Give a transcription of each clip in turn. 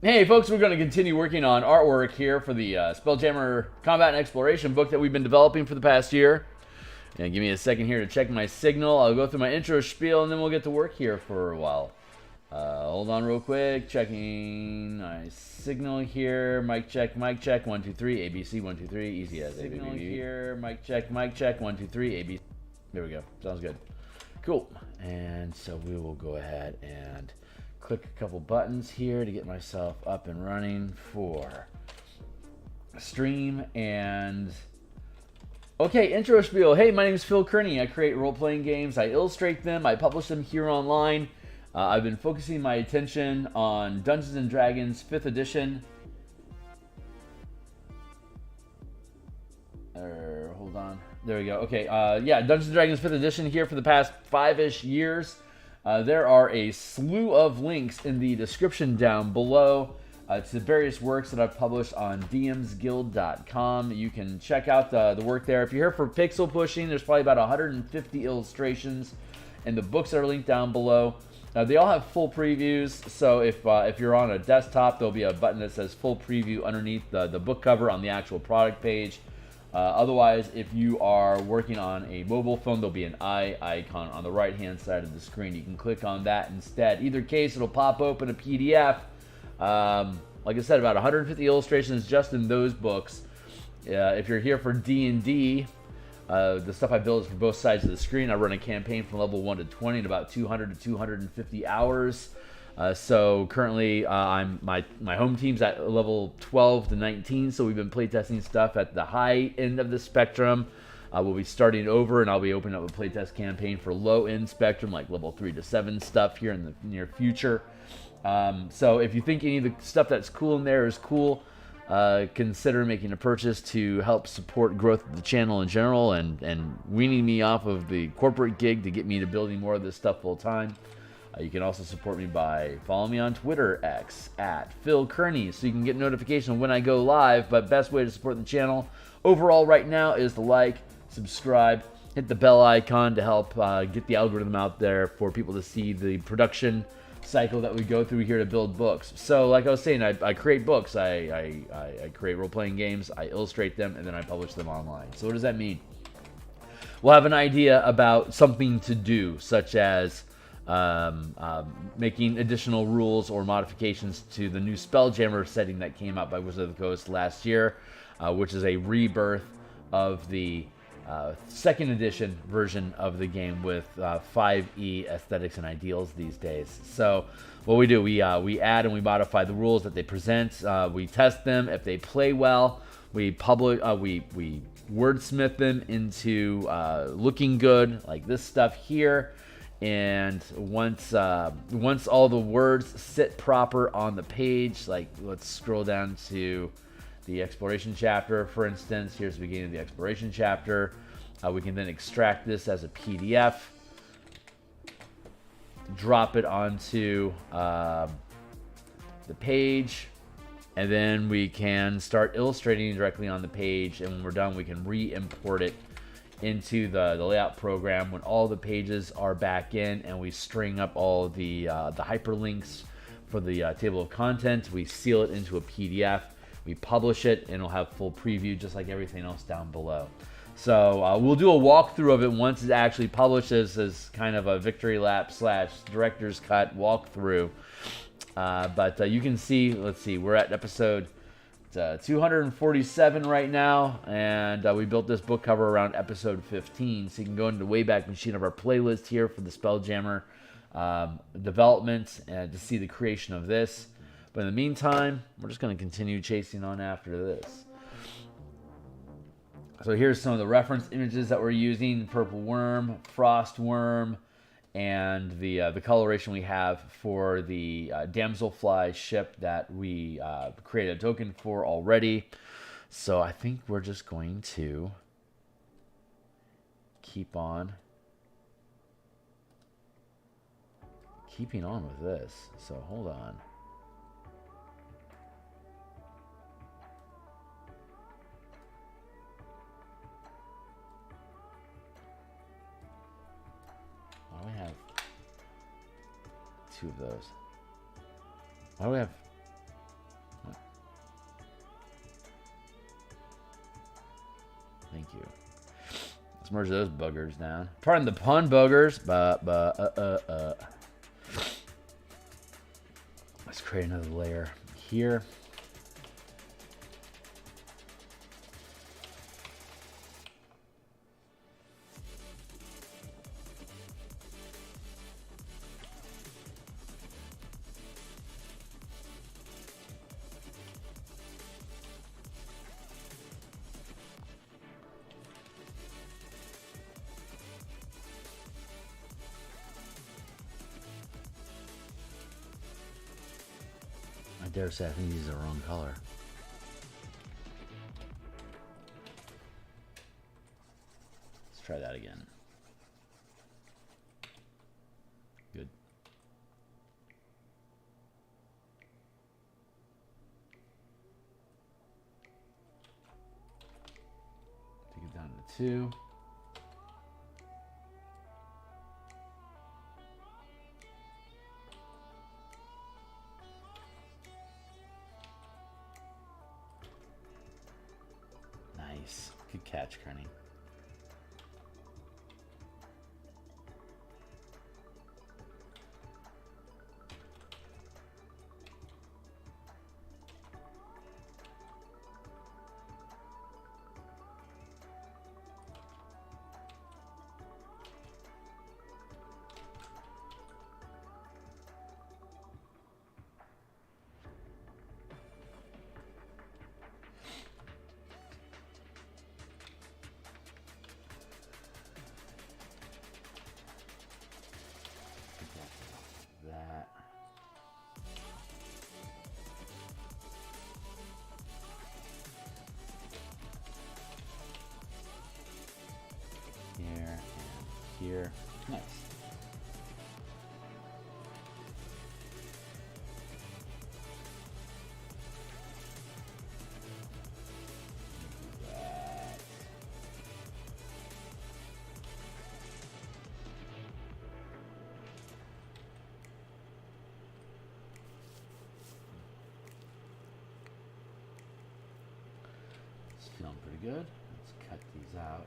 Hey folks, we're going to continue working on artwork here for the Spelljammer Combat and Exploration book that we've been developing for the past year. And give me a second here to check my signal. I'll go through my intro spiel and then we'll get to work here for a while. Hold on real quick, checking my signal here. Mic check, 1, 2, 3, ABC, 1, 2, 3, easy as signal here. Mic check, 1, 2, 3, ABC. There we go, sounds good. Cool, and so we will go ahead and click a couple buttons here to get myself up and running for stream. And okay, intro spiel. Hey, my name is Phil Kearney. I create role-playing games. I illustrate them. I publish them here online. I've been focusing my attention on Dungeons & Dragons 5th edition. Hold on. There we go. Okay, yeah, Dungeons & Dragons 5th edition here for the past 5-ish years. There are a slew of links in the description down below to the various works that I've published on DMsGuild.com. You can check out the work there. If you're here for pixel pushing, there's probably about 150 illustrations and the books that are linked down below. They all have full previews, so if you're on a desktop, there'll be a button that says full preview underneath the book cover on the actual product page. Otherwise, if you are working on a mobile phone, there'll be an eye icon on the right-hand side of the screen. You can click on that instead. Either case, it'll pop open a PDF. Like I said, about 150 illustrations just in those books. If you're here for D&D, the stuff I build is for both sides of the screen. I run a campaign from level 1 to 20 in about 200 to 250 hours. So currently, my home team's at level 12 to 19, so we've been playtesting stuff at the high end of the spectrum. We'll be starting over, and I'll be opening up a playtest campaign for low-end spectrum, like level 3 to 7 stuff here in the near future. So if you think any of the stuff that's cool in there is cool, consider making a purchase to help support growth of the channel in general and weaning me off of the corporate gig to get me to building more of this stuff full time. You can also support me by following me on Twitter, X, at Phil Kearney, so you can get notification when I go live. But best way to support the channel overall right now is to like, subscribe, hit the bell icon to help get the algorithm out there for people to see the production cycle that we go through here to build books. So like I was saying, I create books, I create role-playing games, I illustrate them, and then I publish them online. So what does that mean? We'll have an idea about something to do, such as making additional rules or modifications to the new Spelljammer setting that came out by Wizards of the Coast last year, which is a rebirth of the 2nd edition version of the game with 5e aesthetics and ideals these days. So what we do, we add and we modify the rules that they present. We test them. If they play well, we we wordsmith them into looking good, like this stuff here. And once all the words sit proper on the page, like let's scroll down to the exploration chapter, for instance. Here's the beginning of the exploration chapter. We can then extract this as a PDF, drop it onto the page, and then we can start illustrating directly on the page. And when we're done, we can re-import it into the layout program when all the pages are back in, and we string up all the hyperlinks for the table of contents. We seal it into a PDF. We publish it, and it'll have full preview just like everything else down below. So we'll do a walkthrough of it once it's actually published as kind of a victory lap / director's cut walkthrough. But you can see, let's see, we're at episode 247 right now, and we built this book cover around episode 15. So you can go into the Wayback Machine of our playlist here for the Spelljammer development and to see the creation of this. But in the meantime, we're just going to continue chasing on after this. So here's some of the reference images that we're using: Purple Worm, Frost Worm, and the coloration we have for the Damselfly ship that we created a token for already. So I think we're just going to keep on keeping on with this. So hold on. Why do we have two of those? Why do we have Let's merge those buggers down. Pardon the pun, buggers. Let's create another layer here. I dare say I think these are the wrong color. Let's try that again. Good. Take it down to 2. Nice. Good catch, Kearney. That. Here and here. Nice. It's feeling pretty good. Let's cut these out.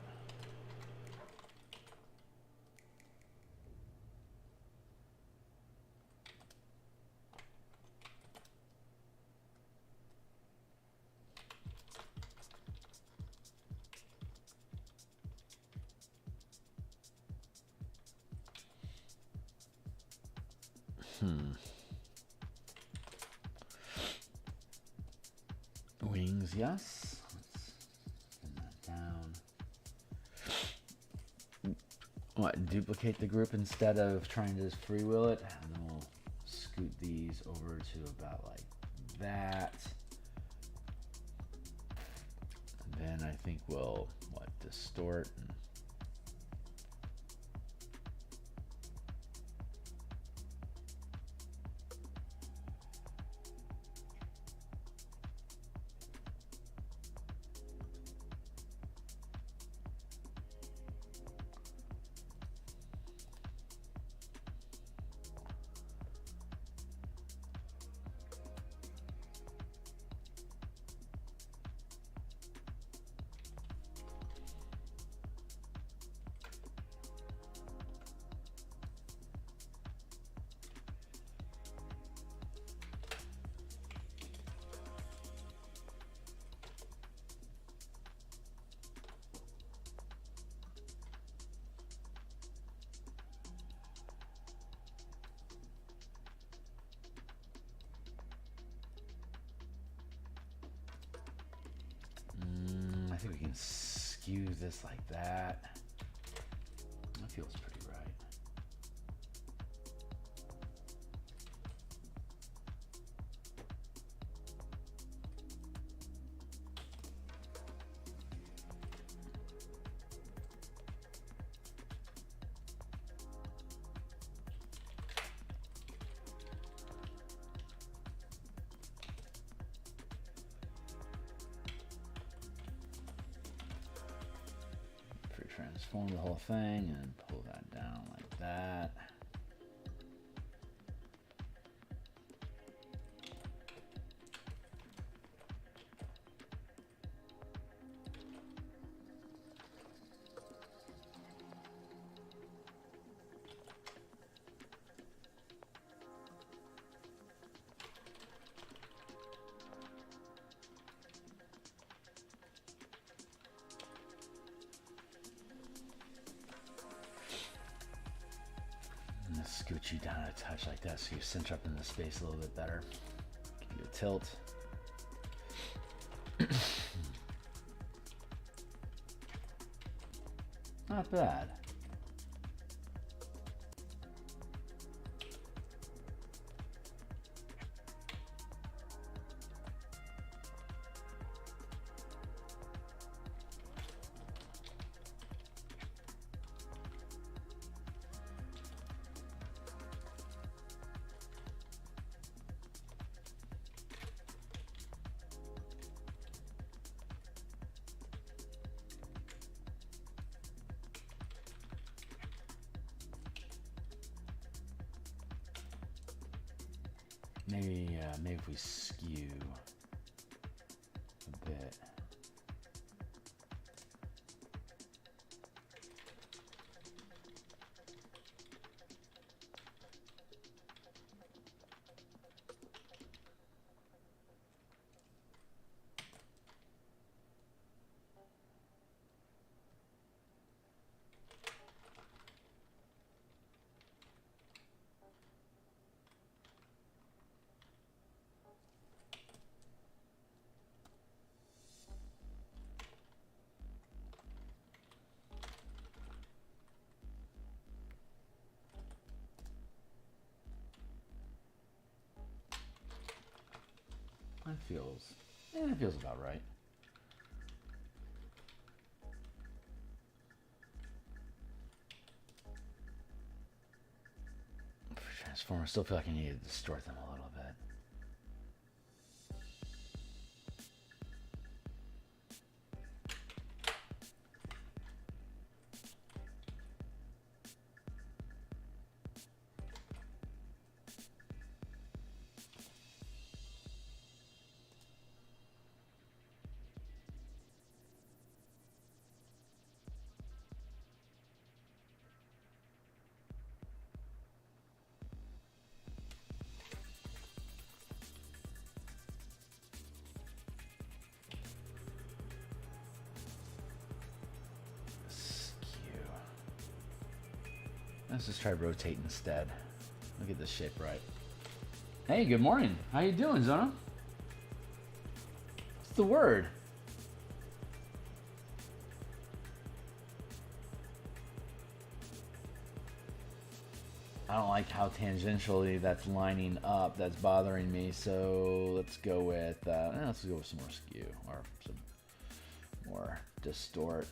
Wings, yes. Let's spin that down. What, duplicate the group instead of trying to just freewheel it? And then we'll scoot these over to about like that. And then I think we'll, distort and I think we can skew this like that. That feels pretty right. Transform the whole thing and pull that down like that. scoot you down a touch like that so you cinch up in the space a little bit better. Give you a tilt. Not bad. Maybe if we skew a bit. That feels about right. For transform, I still feel like I need to distort them a little bit. Let's just try rotate instead. Look at this shape right. Hey, good morning. How you doing, Zona? What's the word? I don't like how tangentially that's lining up. That's bothering me. So let's go with some more skew or some more distort,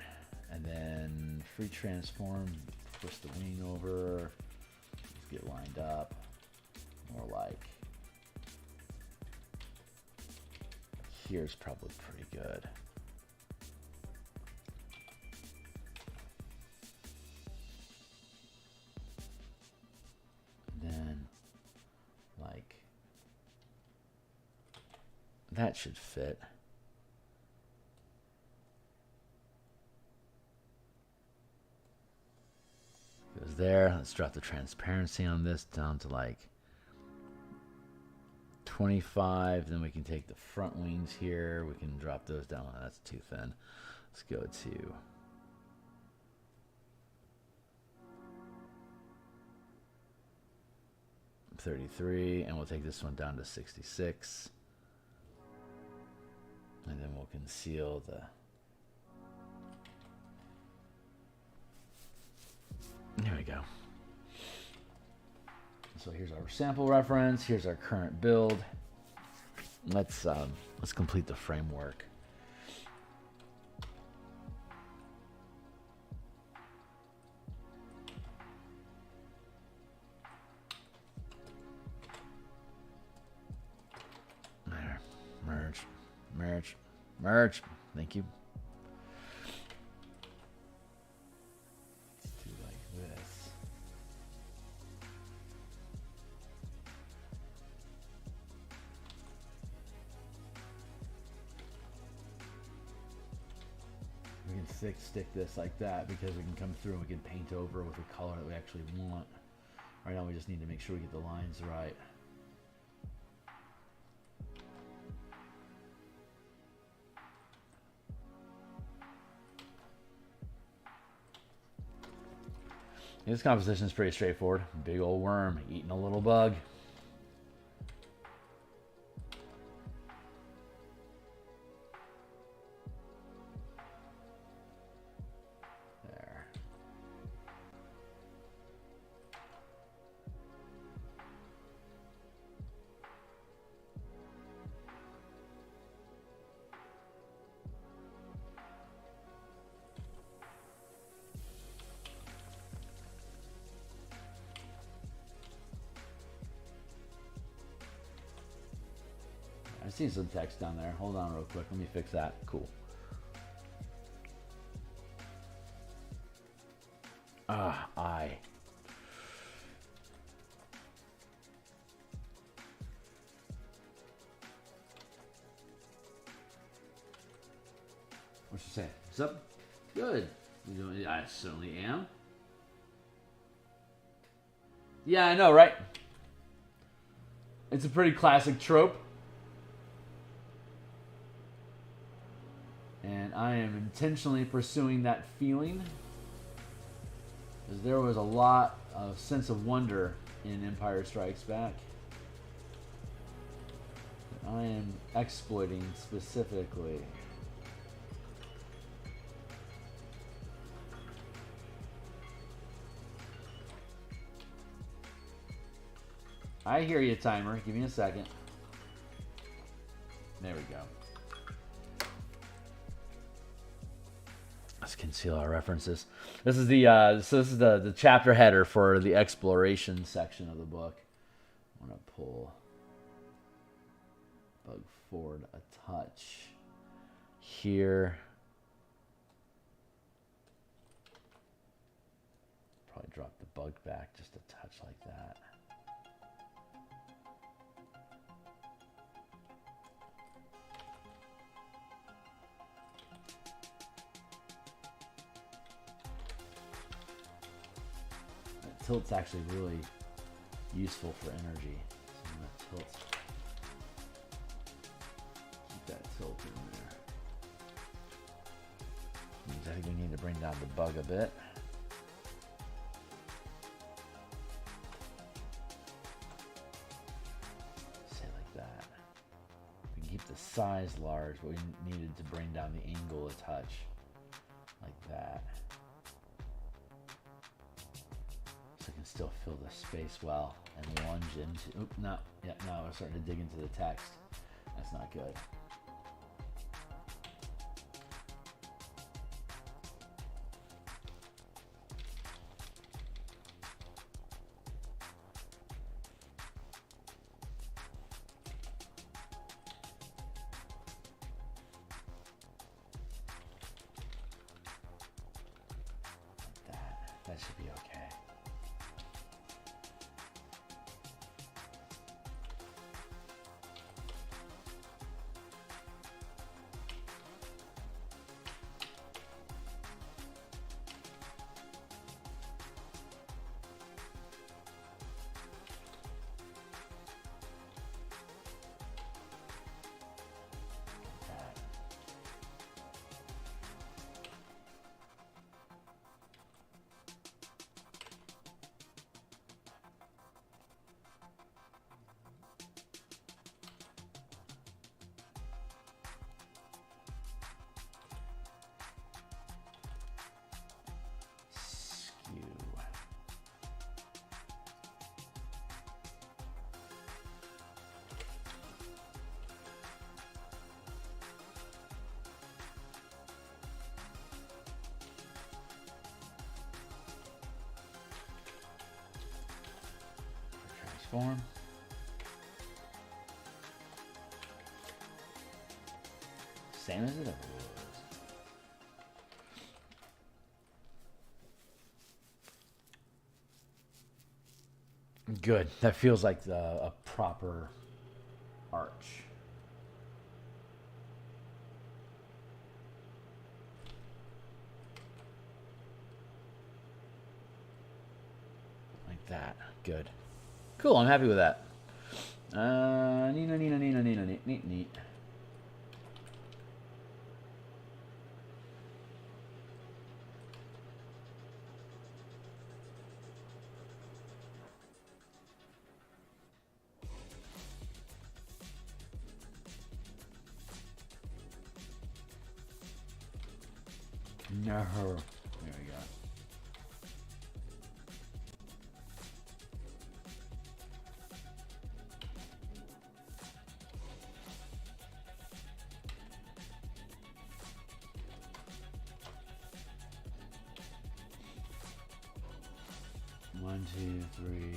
and then free transform. Twist the wing over, let's get lined up, more like here's probably pretty good. And then like that should fit. Goes there. Let's drop the transparency on this down to like 25. Then we can take the front wings here. We can drop those down. That's too thin. Let's go to 33, and we'll take this one down to 66. And then we'll conceal the... There we go. So here's our sample reference. Here's our current build. Let's complete the framework. There. Merge. Thank you. Stick this like that because we can come through and we can paint over with the color that we actually want. Right now we just need to make sure we get the lines right. This composition is pretty straightforward. Big old worm eating a little bug. There. I see some text down there. Hold on real quick. Let me fix that. Cool. I. What you say? What's up? Good. You doing? I certainly am. Yeah, I know, right? It's a pretty classic trope. And I am intentionally pursuing that feeling, because there was a lot of sense of wonder in Empire Strikes Back. I am exploiting specifically. I hear you, timer. Give me a second. There we go. Let's conceal our references. This is the the chapter header for the exploration section of the book. I'm gonna pull bug forward a touch here. Probably drop the bug back just a touch like that. Tilt's actually really useful for energy. So I'm gonna tilt. Keep that tilt in there. Means I think we need to bring down the bug a bit. Say like that. We can keep the size large, but we needed to bring down the angle a touch. Like that. So I can still fill the space well and lunge into. Oop, no, yeah, no, we're starting to dig into the text. That's not good. Like that. That should be okay. Transform. Same as it ever was. Good. That feels like a proper arch. Like that. Good. Cool. I'm happy with that. Neat. No. There we go. One, two, three,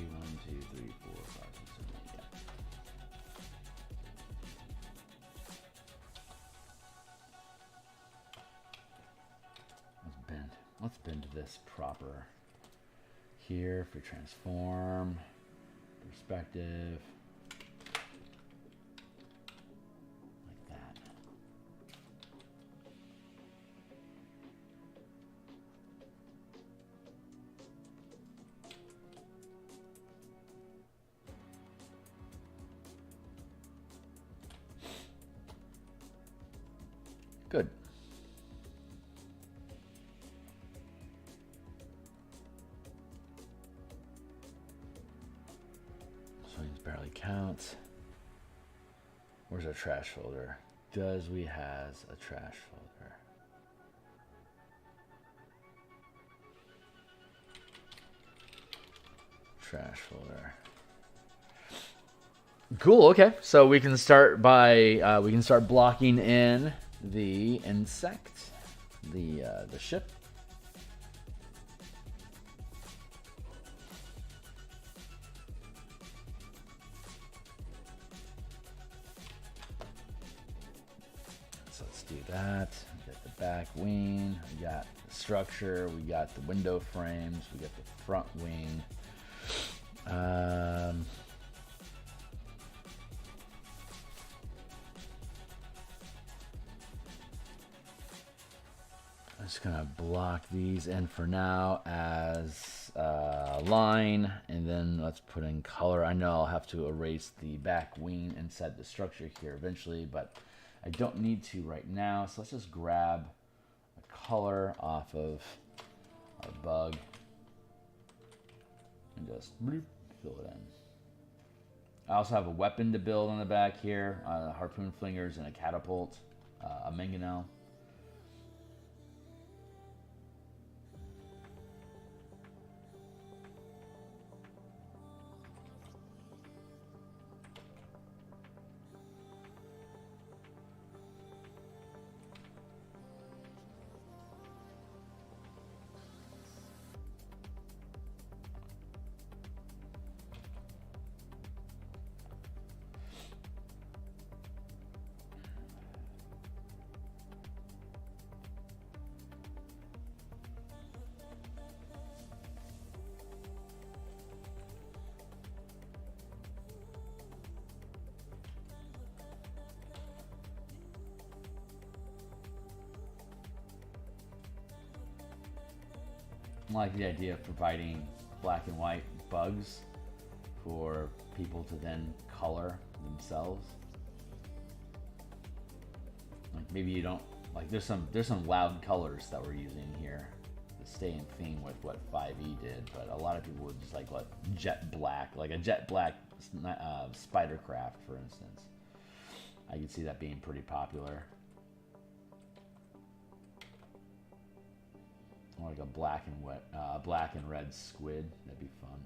4, 5, 6, 7, 8. Yeah. Let's bend this proper. Here for transform, perspective, like that. Good. Swings barely counts. Where's our trash folder? Does we has a trash folder? Trash folder. Cool. Okay, so we can start by we can start blocking in the insect, the ship. So let's do that. We got the back wing. We got the structure. We got the window frames. We got the front wing. I'm just gonna block these in for now as a line, and then let's put in color. I know I'll have to erase the back wing inside the structure here eventually, but I don't need to right now. So let's just grab a color off of our bug and just fill it in. I also have a weapon to build on the back here, harpoon flingers and a catapult, a mangonel. I like the idea of providing black and white bugs for people to then color themselves. Like maybe you don't like there's some loud colors that we're using here to stay in theme with what 5e did, but a lot of people would just like jet black, like a jet black Spidercraft, for instance. I could see that being pretty popular. Or like a black and red squid. That'd be fun.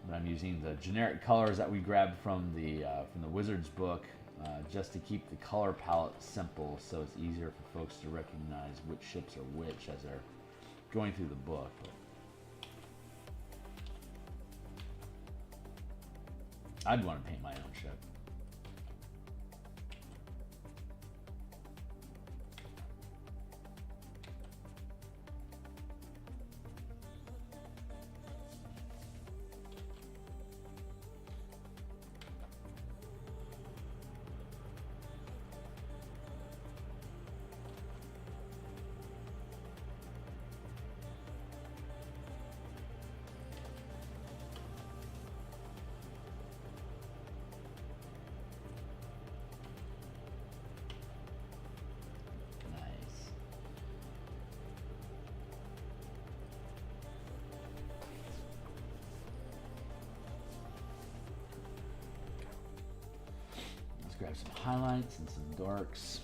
But I'm using the generic colors that we grabbed from the Wizard's book. Just to keep the color palette simple, so it's easier for folks to recognize which ships are which as they're going through the book. I'd want to paint my own ship. grab some highlights and some darks.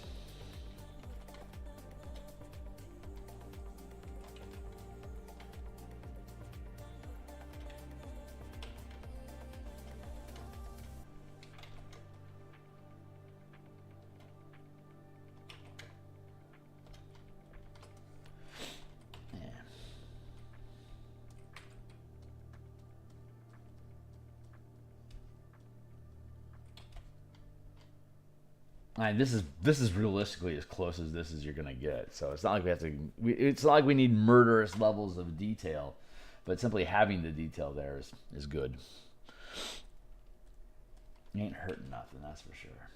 This is realistically as close as this as you're gonna get. So it's not like we have to. It's not like we need murderous levels of detail, but simply having the detail there is good. Ain't hurting nothing, that's for sure.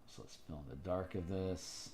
So let's fill in the dark of this.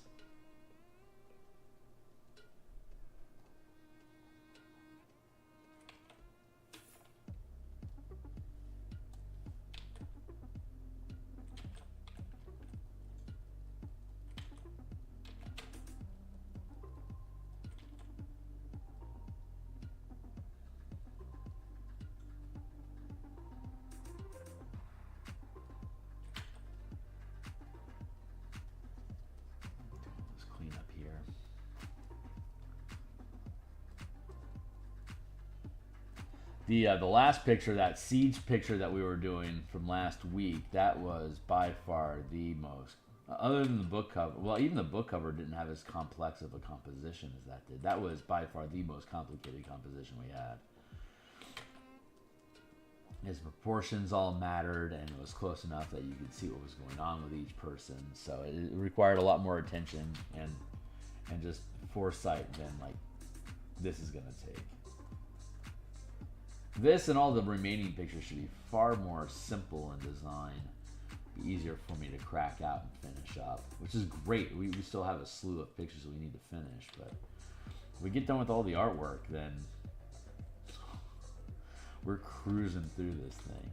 The last picture, that siege picture that we were doing from last week, that was by far the most, other than the book cover, well, even the book cover didn't have as complex of a composition as that did. That was by far the most complicated composition we had. His proportions all mattered, and it was close enough that you could see what was going on with each person. So it required a lot more attention and just foresight than like this is going to take. This and all the remaining pictures should be far more simple in design. Be easier for me to crack out and finish up, which is great. We still have a slew of pictures we need to finish, but if we get done with all the artwork, then we're cruising through this thing.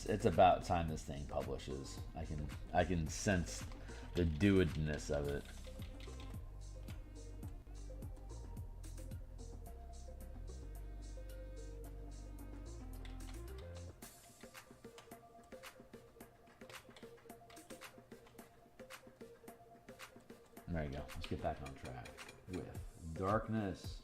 It's about time this thing publishes. I can sense the doedness of it. There you go. Let's get back on track with darkness.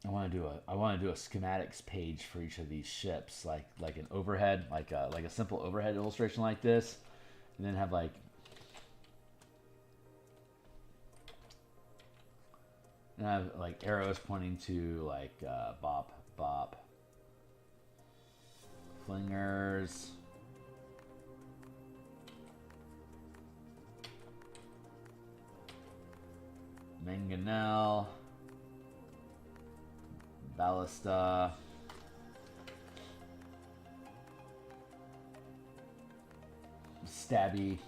I want to do a schematics page for each of these ships, like an overhead, like a simple overhead illustration like this, and then have like arrows pointing to like bop, flingers, mangonel, ballista, stabby,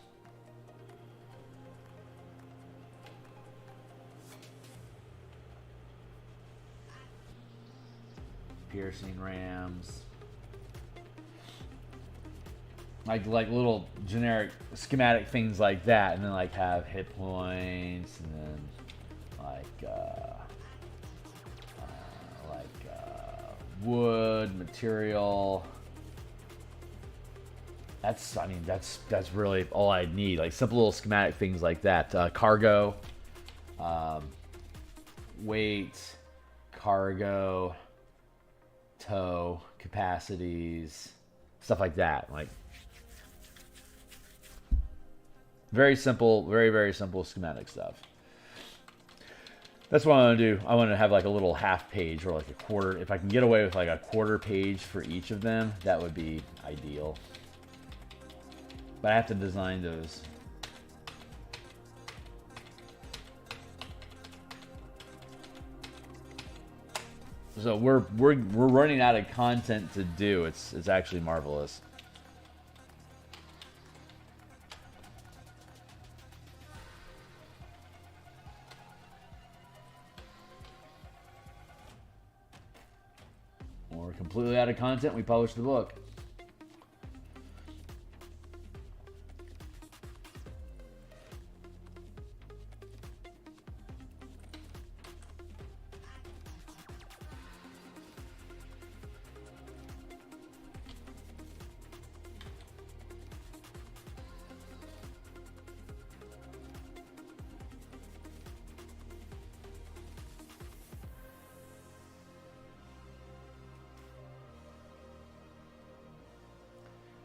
piercing rams, like little generic schematic things like that, and then like have hit points, and then wood material. That's, I mean, that's really all I need. Like simple little schematic things like that. Cargo, weight, cargo, tow, capacities, stuff like that. Like very simple, very simple schematic stuff. That's what I want to do. I want to have like a little half page or like a quarter. If I can get away with like a quarter page for each of them, that would be ideal. But I have to design those. So we're running out of content to do. It's actually marvelous. When we're completely out of content, we publish the book.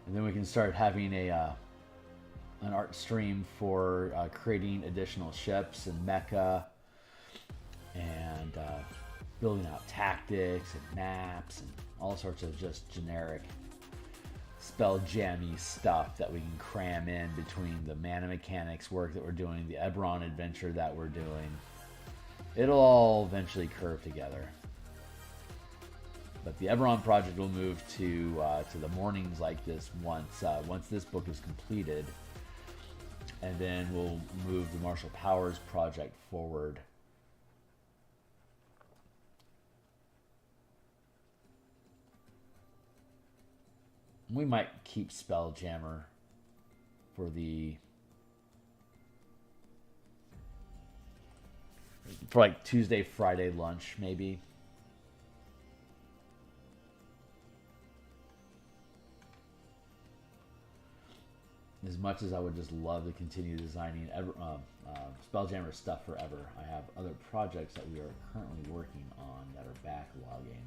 And then we can start having an art stream for creating additional ships and mecha, and building out tactics and maps and all sorts of just generic spell jammy stuff that we can cram in between the mana mechanics work that we're doing, the Eberron adventure that we're doing. It'll all eventually curve together. But the Eberron project will move to the mornings like this once this book is completed, and then we'll move the Martial Powers project forward. We might keep Spelljammer for like Tuesday, Friday lunch, maybe. As much as I would just love to continue designing Spelljammer stuff forever, I have other projects that we are currently working on that are backlogging.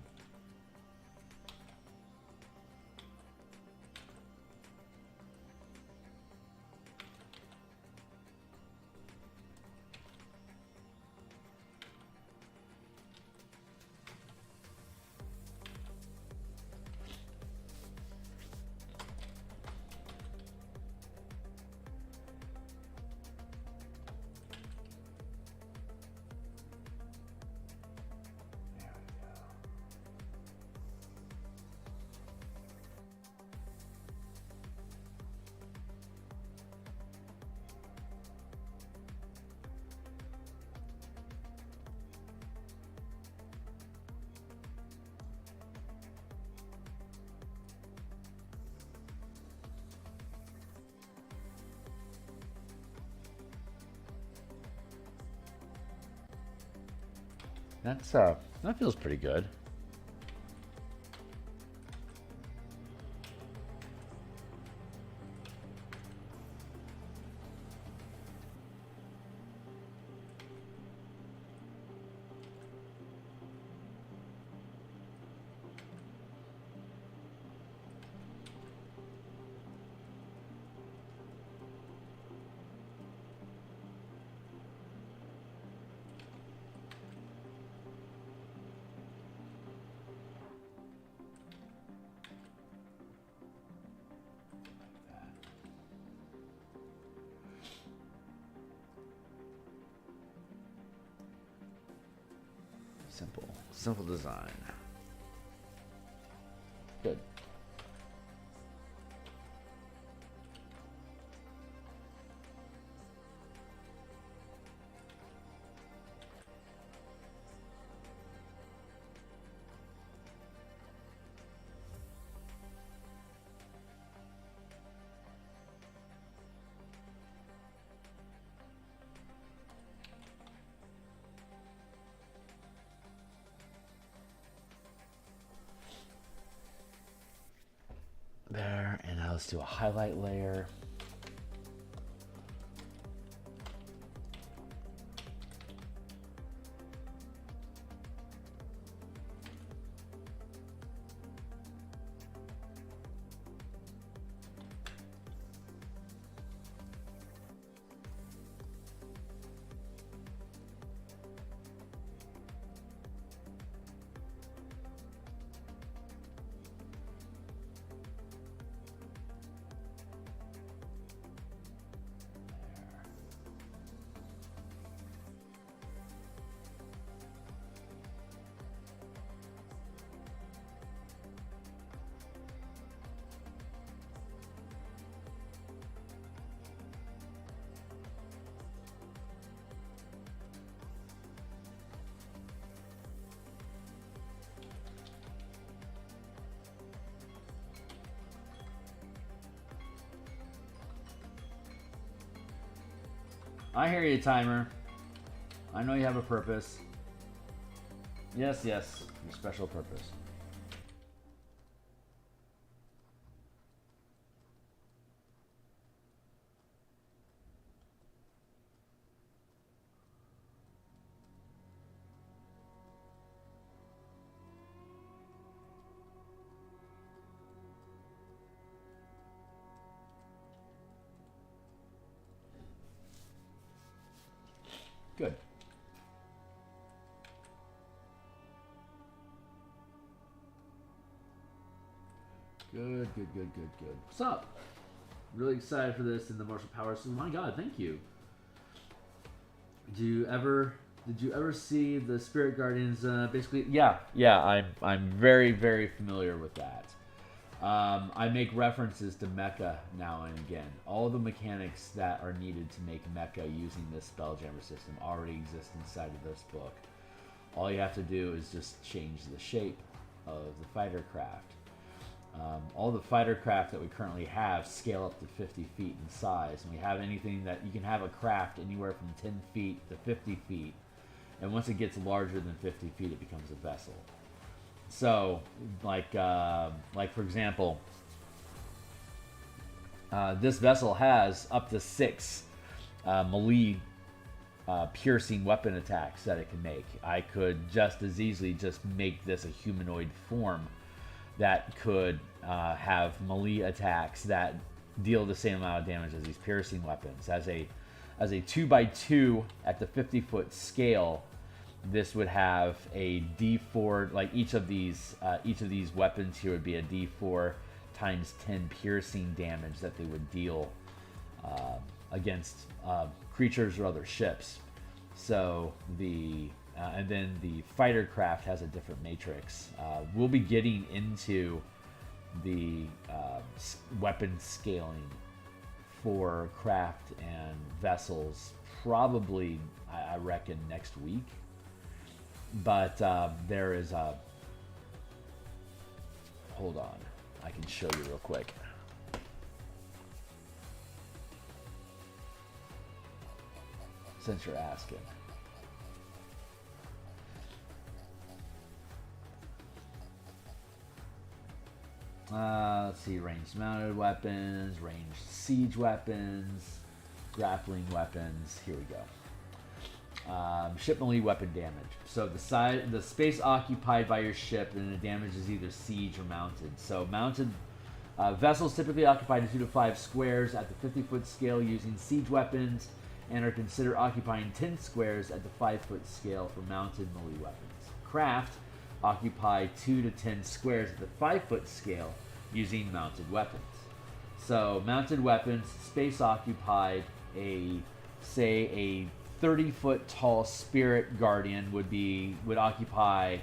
That feels pretty good. Simple design. Good. Let's do a highlight layer. I hear you, timer. I know you have a purpose. Yes, yes, your special purpose. Good. Good, good, good, good, good. What's up? Really excited for this in the martial powers. Oh my god, thank you. Did you ever see the Spirit Guardians? Basically, yeah, I'm very, very familiar with that. I make references to mecha now and again. All the mechanics that are needed to make mecha using this Spelljammer system already exist inside of this book. All you have to do is just change the shape of the fighter craft. All the fighter craft that we currently have scale up to 50 feet in size, and we have anything that you can have a craft anywhere from 10 feet to 50 feet, and once it gets larger than 50 feet, it becomes a vessel. So, like for example, this vessel has up to 6 melee piercing weapon attacks that it can make. I could just as easily just make this a humanoid form that could have melee attacks that deal the same amount of damage as these piercing weapons. As a 2x2 at the 50-foot scale, this would have a D4. Like each of these weapons here would be a D4 times 10 piercing damage that they would deal against creatures or other ships. So and then the fighter craft has a different matrix. We'll be getting into the weapon scaling for craft and vessels probably, I reckon, next week. But there is a... Hold on. I can show you real quick. Since you're asking. Let's see, ranged mounted weapons, ranged siege weapons, grappling weapons. Here we go. Ship melee weapon damage. So the space occupied by your ship, and the damage is either siege or mounted. So mounted vessels typically occupy 2 to 5 squares at the 50-foot scale using siege weapons, and are considered occupying 10 squares at the 5-foot scale for mounted melee weapons. Craft occupy 2 to 10 squares at the 5-foot scale using mounted weapons. So mounted weapons, space occupied, say a 30-foot tall Spirit Guardian would occupy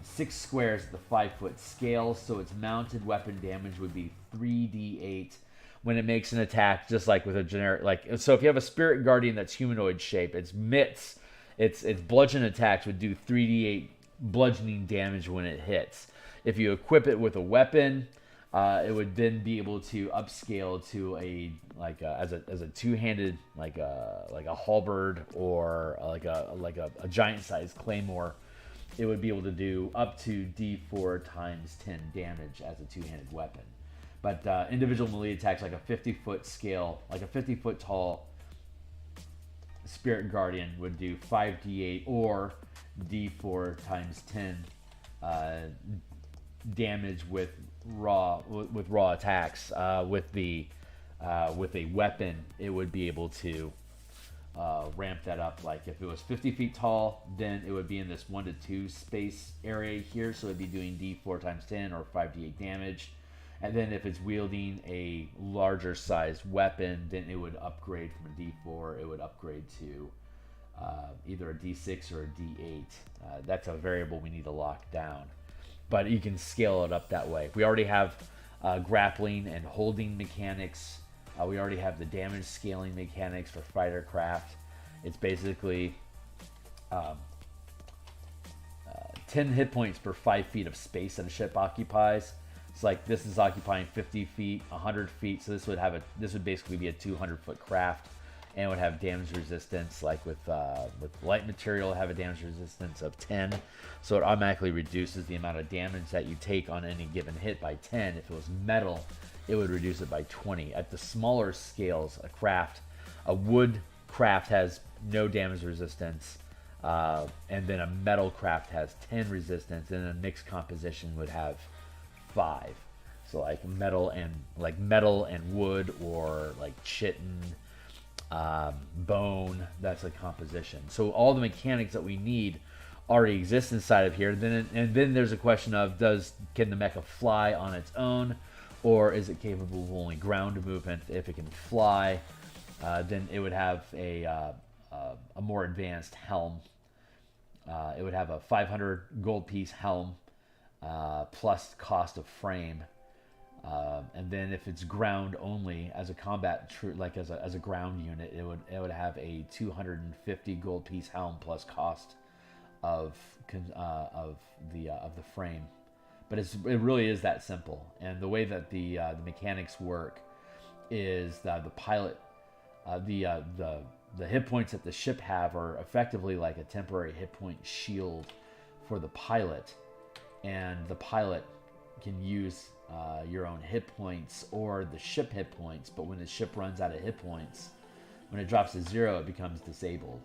6 squares at the 5-foot scale. So its mounted weapon damage would be 3d8 when it makes an attack, just like with a generic, so if you have a Spirit Guardian that's humanoid shape, its mitts, its bludgeon attacks would do 3d8 bludgeoning damage when it hits. If you equip it with a weapon, it would then be able to upscale to as a two-handed, like a halberd or like a giant-sized claymore. It would be able to do up to D4 times 10 damage as a two-handed weapon. But individual melee attacks like a 50-foot scale, like a 50-foot tall Spirit Guardian would do 5d8 or d4 times 10 damage with raw attacks. With a weapon, it would be able to ramp that up. Like if it was 50 feet tall, then it would be in this 1 to 2 space area here, so it'd be doing d4 times 10 or 5d8 damage. And then if it's wielding a larger sized weapon, then it would upgrade from a d4. It would upgrade to either a d6 or a d8. That's a variable we need to lock down. But you can scale it up that way. We already have grappling and holding mechanics. We already have the damage scaling mechanics for fighter craft. It's basically 10 hit points per 5 feet of space that a ship occupies. It's like this is occupying 50 feet, 100 feet. So this would basically be a 200-foot craft, and it would have damage resistance. Like with light material, have a damage resistance of 10. So it automatically reduces the amount of damage that you take on any given hit by 10. If it was metal, it would reduce it by 20. At the smaller scales, a wood craft has no damage resistance, and then a metal craft has 10 resistance, and a mixed composition would have 5. So like metal and wood, or like chitin, bone, that's a composition. So all the mechanics that we need already exist inside of here. And then there's a question of can the mecha fly on its own, or is it capable of only ground movement? If it can fly, then it would have a more advanced helm. It would have a 500 gold piece helm, plus cost of frame. And then if it's ground only, as a combat like as a ground unit, it would have a 250 gold piece helm plus cost of the frame. But it really is that simple. And the way that the mechanics work is that the pilot, the hit points that the ship have are effectively like a temporary hit point shield for the pilot, and the pilot can use your own hit points or the ship hit points. But when the ship runs out of hit points, when it drops to 0, it becomes disabled.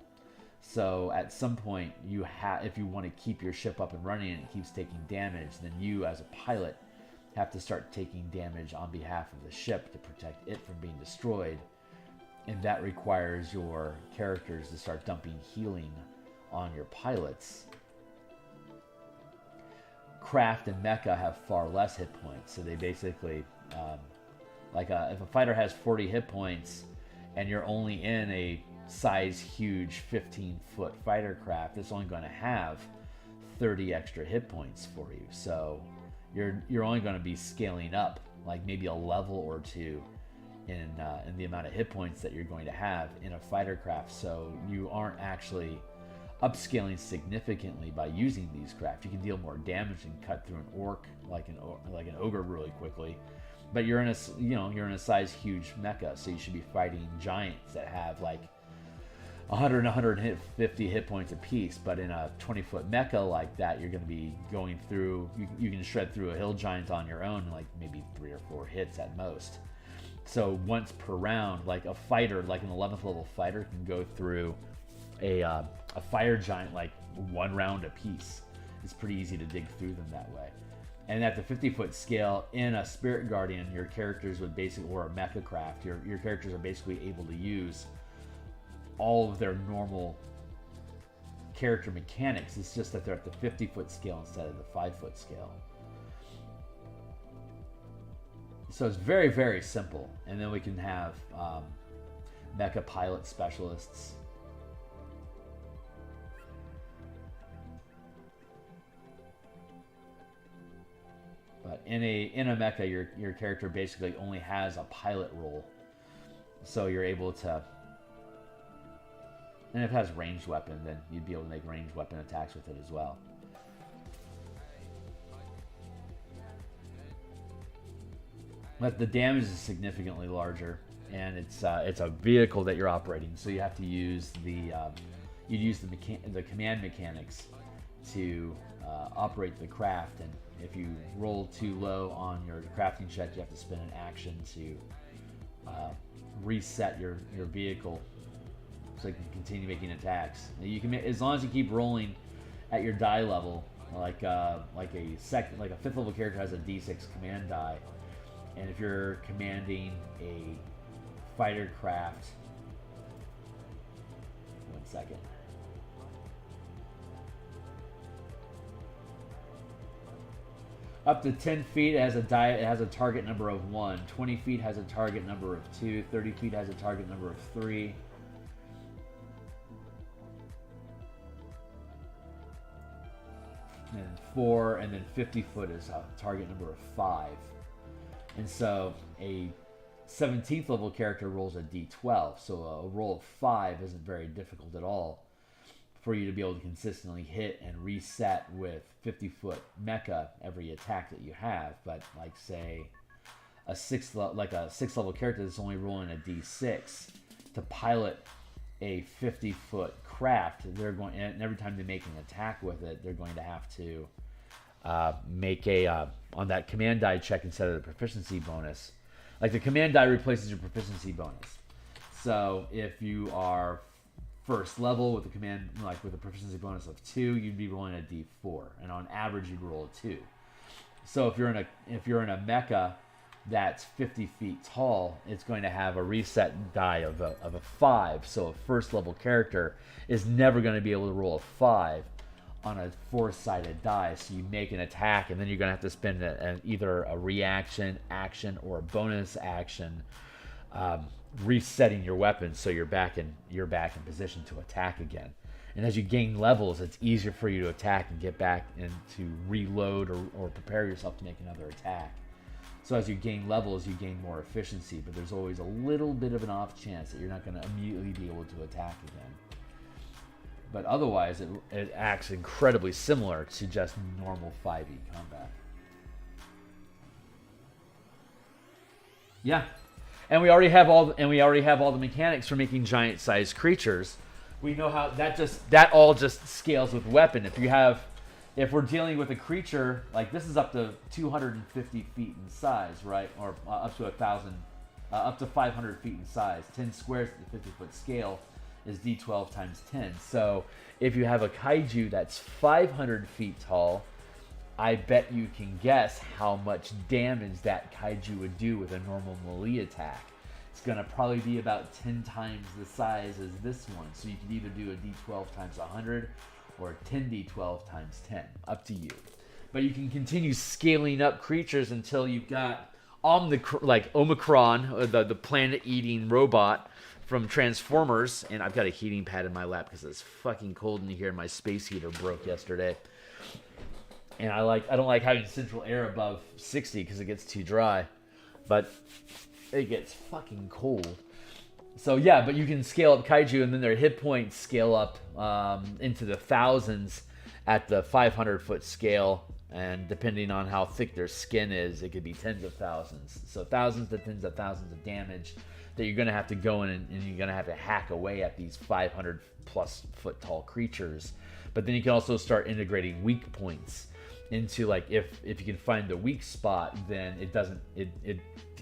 So at some point, if you want to keep your ship up and running and it keeps taking damage, then you as a pilot have to start taking damage on behalf of the ship to protect it from being destroyed. And that requires your characters to start dumping healing on your pilots. Craft and mecha have far less hit points, so they basically, if a fighter has 40 hit points and you're only in a size huge 15-foot fighter craft, it's only going to have 30 extra hit points for you. So you're only going to be scaling up like maybe a level or two in the amount of hit points that you're going to have in a fighter craft. So you aren't actually upscaling significantly by using these craft. You can deal more damage and cut through an orc like an ogre really quickly, but you're in a size huge mecha, so you should be fighting giants that have like 100 and 150 hit points apiece. But in a 20-foot mecha like that, you're going to be going through. You can shred through a hill giant on your own, like maybe 3 or 4 hits at most. So once per round, like a fighter, like an 11th level fighter, can go through a fire giant like 1 round a piece. It's pretty easy to dig through them that way. And at the 50-foot scale, in a Spirit Guardian, your characters would basically, or a mecha craft, your characters are basically able to use all of their normal character mechanics. It's just that they're at the 50-foot scale instead of the 5-foot scale. So it's very, very simple. And then we can have mecha pilot specialists. But in a mecha, your character basically only has a pilot role. So you're able to, and if it has ranged weapon, then you'd be able to make ranged weapon attacks with it as well. But the damage is significantly larger, and it's a vehicle that you're operating, so you have to use the command mechanics to operate the craft. And If you roll too low on your crafting check, you have to spend an action to reset your vehicle so you can continue making attacks. And you can, as long as you keep rolling at your die level, like a fifth level character has a D6 command die, and if you're commanding a fighter craft, 1 second. Up to 10 feet, it has a target number of 1. 20 feet has a target number of 2. 30 feet has a target number of 3. And 4, and then 50 foot is a target number of 5. And so a 17th level character rolls a d12, so a roll of 5 isn't very difficult at all for you to be able to consistently hit and reset with 50-foot mecha every attack that you have. But like say a 6th level character that's only rolling a d6 to pilot a 50-foot craft, they're going, and every time they make an attack with it, they're going to have to make a on that command die check instead of the proficiency bonus. Like the command die replaces your proficiency bonus. So if you are first level with the command, like with a proficiency bonus of 2, you'd be rolling a d4, and on average you'd roll a 2. So if you're in a mecha that's 50 feet tall, it's going to have a reset die of a 5. So a first level character is never going to be able to roll a 5 on a 4-sided die. So you make an attack, and then you're going to have to spend either a reaction, action, or a bonus action resetting your weapon, so you're back in position to attack again. And as you gain levels, it's easier for you to attack and get back and to reload or prepare yourself to make another attack. So as you gain levels, you gain more efficiency, but there's always a little bit of an off chance that you're not going to immediately be able to attack again. But otherwise, it acts incredibly similar to just normal 5e combat. Yeah. And we already have all the mechanics for making giant-sized creatures. We know how that all just scales with weapon. If we're dealing with a creature like this, is up to 250 feet in size, right? Or up to 1,000, up to 500 feet in size. 10 squares at the 50-foot scale is d12 times 10. So if you have a kaiju that's 500 feet tall, I bet you can guess how much damage that kaiju would do with a normal melee attack. It's going to probably be about 10 times the size as this one. So you can either do a d12 times 100 or 10d12 times 10. Up to you. But you can continue scaling up creatures until you've got Omicron, the planet-eating robot from Transformers. And I've got a heating pad in my lap because it's fucking cold in here. My space heater broke yesterday. And I don't like having central air above 60 because it gets too dry. But it gets fucking cold. So yeah, but you can scale up kaiju, and then their hit points scale up into the thousands at the 500-foot scale. And depending on how thick their skin is, it could be tens of thousands. So thousands to tens of thousands of damage that you're going to have to go in and you're going to have to hack away at these 500-plus foot tall creatures. But then you can also start integrating weak points into, like, if you can find the weak spot, then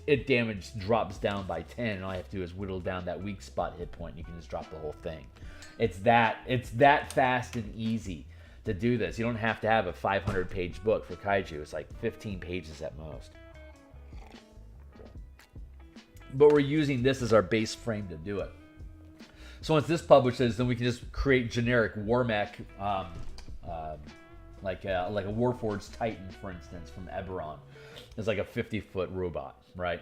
it damage drops down by 10, and all you have to do is whittle down that weak spot hit point, and you can just drop the whole thing. It's that fast and easy to do this. You don't have to have a 500-page book for kaiju. It's like 15 pages at most. But we're using this as our base frame to do it. So once this publishes, then we can just create generic war mech, like a Warforged Titan, for instance, from Eberron. It's like a 50-foot robot, right?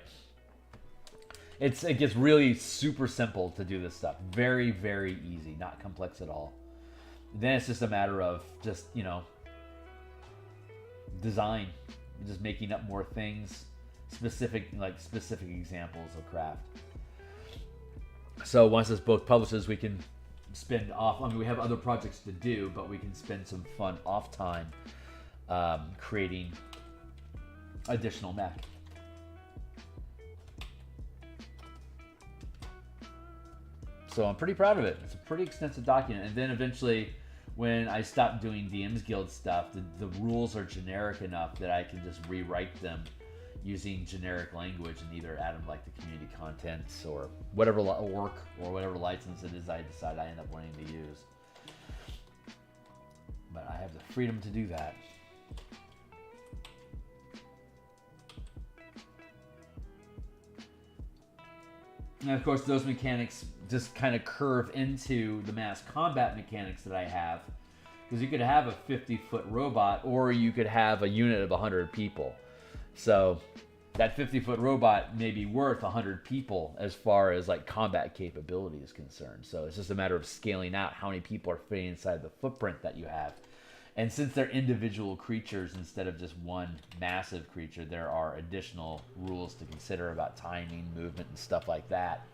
It gets really super simple to do this stuff. Very, very easy, not complex at all. Then it's just a matter of just, design, just making up more things, specific examples of craft. So once this book publishes, we can spend off. I mean, we have other projects to do, but we can spend some fun off time creating additional mech. So I'm pretty proud of it. It's a pretty extensive document, and then eventually when I stopped doing DMsGuild stuff, the rules are generic enough that I can just rewrite them using generic language and either add them like the community contents or whatever work or whatever license it is I decide I end up wanting to use. But I have the freedom to do that. And of course, those mechanics just kind of curve into the mass combat mechanics that I have. Because you could have a 50-foot robot, or you could have a unit of 100 people. So that 50-foot robot may be worth 100 people as far as like combat capability is concerned. So it's just a matter of scaling out how many people are fitting inside the footprint that you have. And since they're individual creatures instead of just one massive creature, there are additional rules to consider about timing, movement, and stuff like that.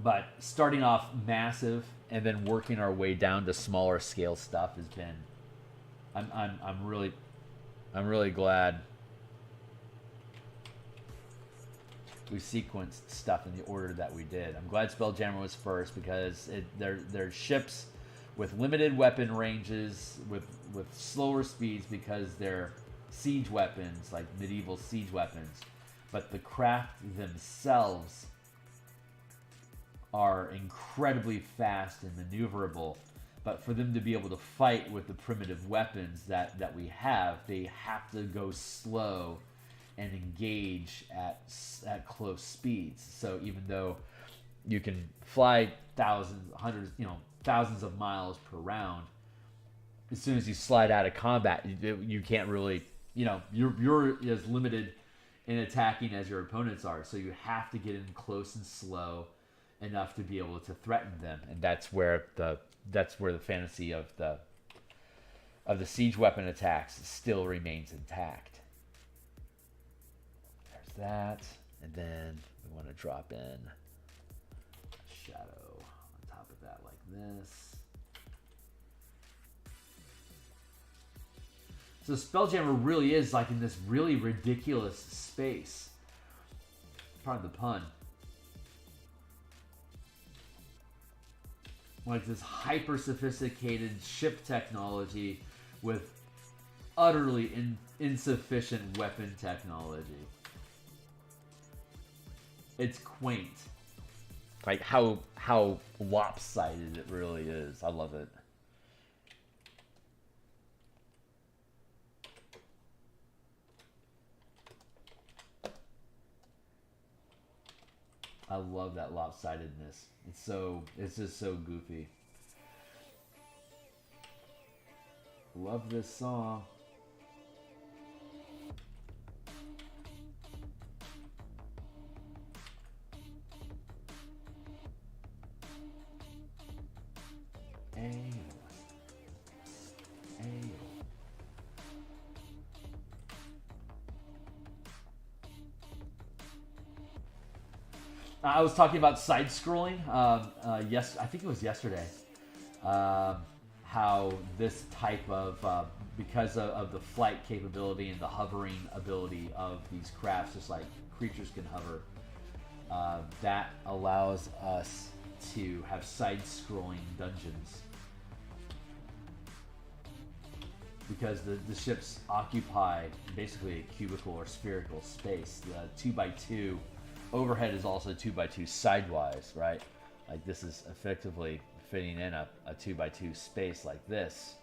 But starting off massive and then working our way down to smaller scale stuff has been, I'm really glad we sequenced stuff in the order that we did. I'm glad Spelljammer was first because they're ships with limited weapon ranges, with slower speeds because they're siege weapons, like medieval siege weapons. But the craft themselves are incredibly fast and maneuverable. But for them to be able to fight with the primitive weapons that we have, they have to go slow and engage at close speeds. So even though you can fly thousands of miles per round, as soon as you slide out of combat, you can't really, you're as limited in attacking as your opponents are. So you have to get in close and slow enough to be able to threaten them, and that's where the fantasy of the siege weapon attacks still remains intact. There's that, and then we want to drop in a shadow on top of that like this. So Spelljammer really is like in this really ridiculous space. Pardon the pun. Like this hyper sophisticated ship technology with utterly insufficient weapon technology. It's quaint. Like how lopsided it really is. I love it. I love that lopsidedness. It's just so goofy. Love this song. I was talking about side-scrolling. Yes, I think it was yesterday. How this type of because of the flight capability and the hovering ability of these crafts, just like creatures can hover, that allows us to have side-scrolling dungeons. Because the ships occupy basically a cubicle or spherical space. The 2x2 overhead is also 2x2 sidewise, right? Like this is effectively fitting in a 2x2 space like this,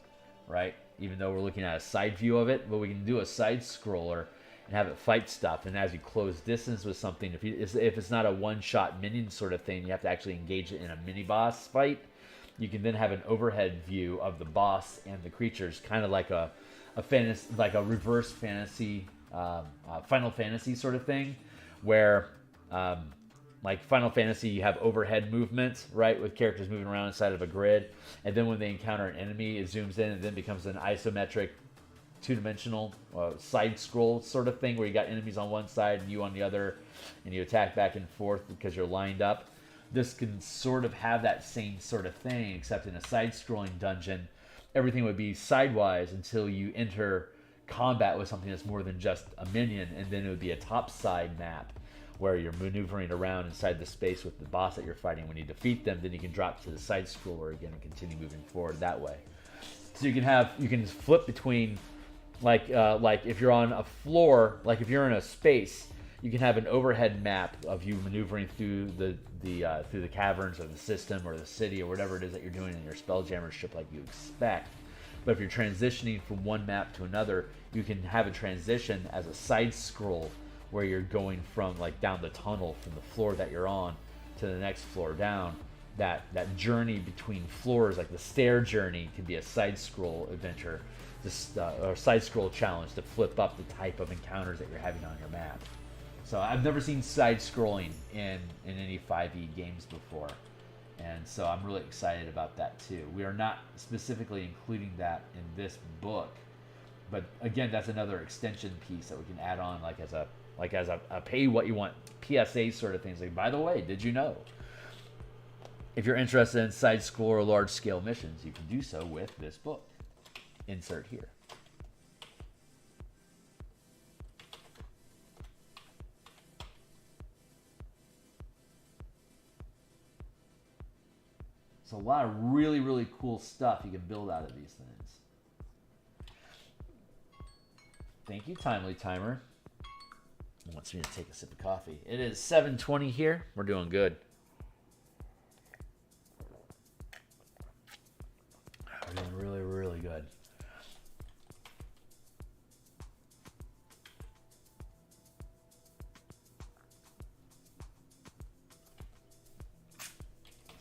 right? Even though we're looking at a side view of it, but we can do a side scroller and have it fight stuff. And as you close distance with something, if it's not a one-shot minion sort of thing, you have to actually engage it in a mini boss fight. You can then have an overhead view of the boss and the creatures, kind of like a fantasy, like a reverse fantasy, Final Fantasy sort of thing, where like Final Fantasy, you have overhead movement, right, with characters moving around inside of a grid, and then when they encounter an enemy, it zooms in and then becomes an isometric, two-dimensional side scroll sort of thing, where you got enemies on one side and you on the other, and you attack back and forth because you're lined up. This can sort of have that same sort of thing, except in a side-scrolling dungeon, everything would be sidewise until you enter combat with something that's more than just a minion, and then it would be a top-side map where you're maneuvering around inside the space with the boss that you're fighting. When you defeat them, then you can drop to the side scroller again and continue moving forward that way. So you can flip between, like if you're on a floor, like if you're in a space, you can have an overhead map of you maneuvering through the caverns or the system or the city or whatever it is that you're doing in your Spelljammer ship like you expect. But if you're transitioning from one map to another, you can have a transition as a side scroll where you're going from like down the tunnel from the floor that you're on to the next floor down. That journey between floors, like the stair journey, can be a side scroll adventure, or side scroll challenge to flip up the type of encounters that you're having on your map. So I've never seen side scrolling in any 5e games before, and so I'm really excited about that too. We are not specifically including that in this book, but again, that's another extension piece that we can add on, like as a pay what you want PSA sort of things. Like, by the way, did you know? If you're interested in side scroll or large scale missions, you can do so with this book. Insert here. So a lot of really, really cool stuff you can build out of these things. Thank you, Timely Timer. He wants me to take a sip of coffee. It is 7:20 here. We're doing good. We're doing really, really good.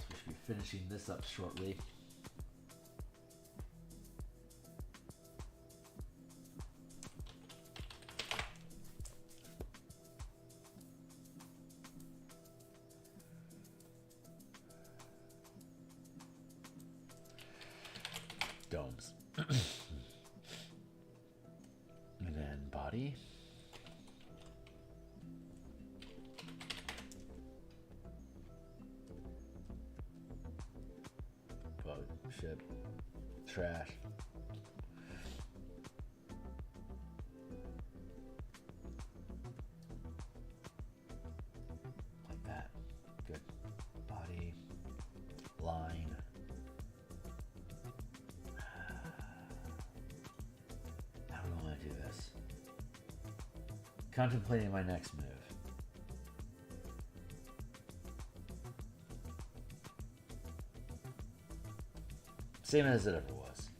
We should be finishing this up shortly. Domes. And then body. Boat, ship, trash. Like that. Good. Body, line. Do this. Contemplating my next move. Same as it ever was.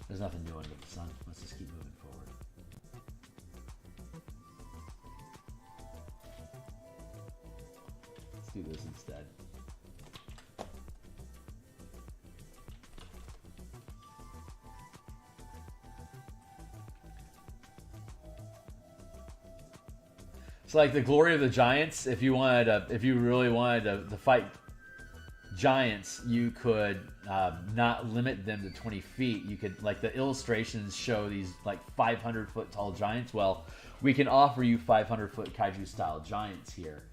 There's nothing new under the sun. Let's just keep moving forward. Let's do this instead. It's like the glory of the giants. If you really wanted to fight giants, you could not limit them to 20 feet. You could, like the illustrations show these like 500 foot tall giants. Well, we can offer you 500 foot kaiju style giants here.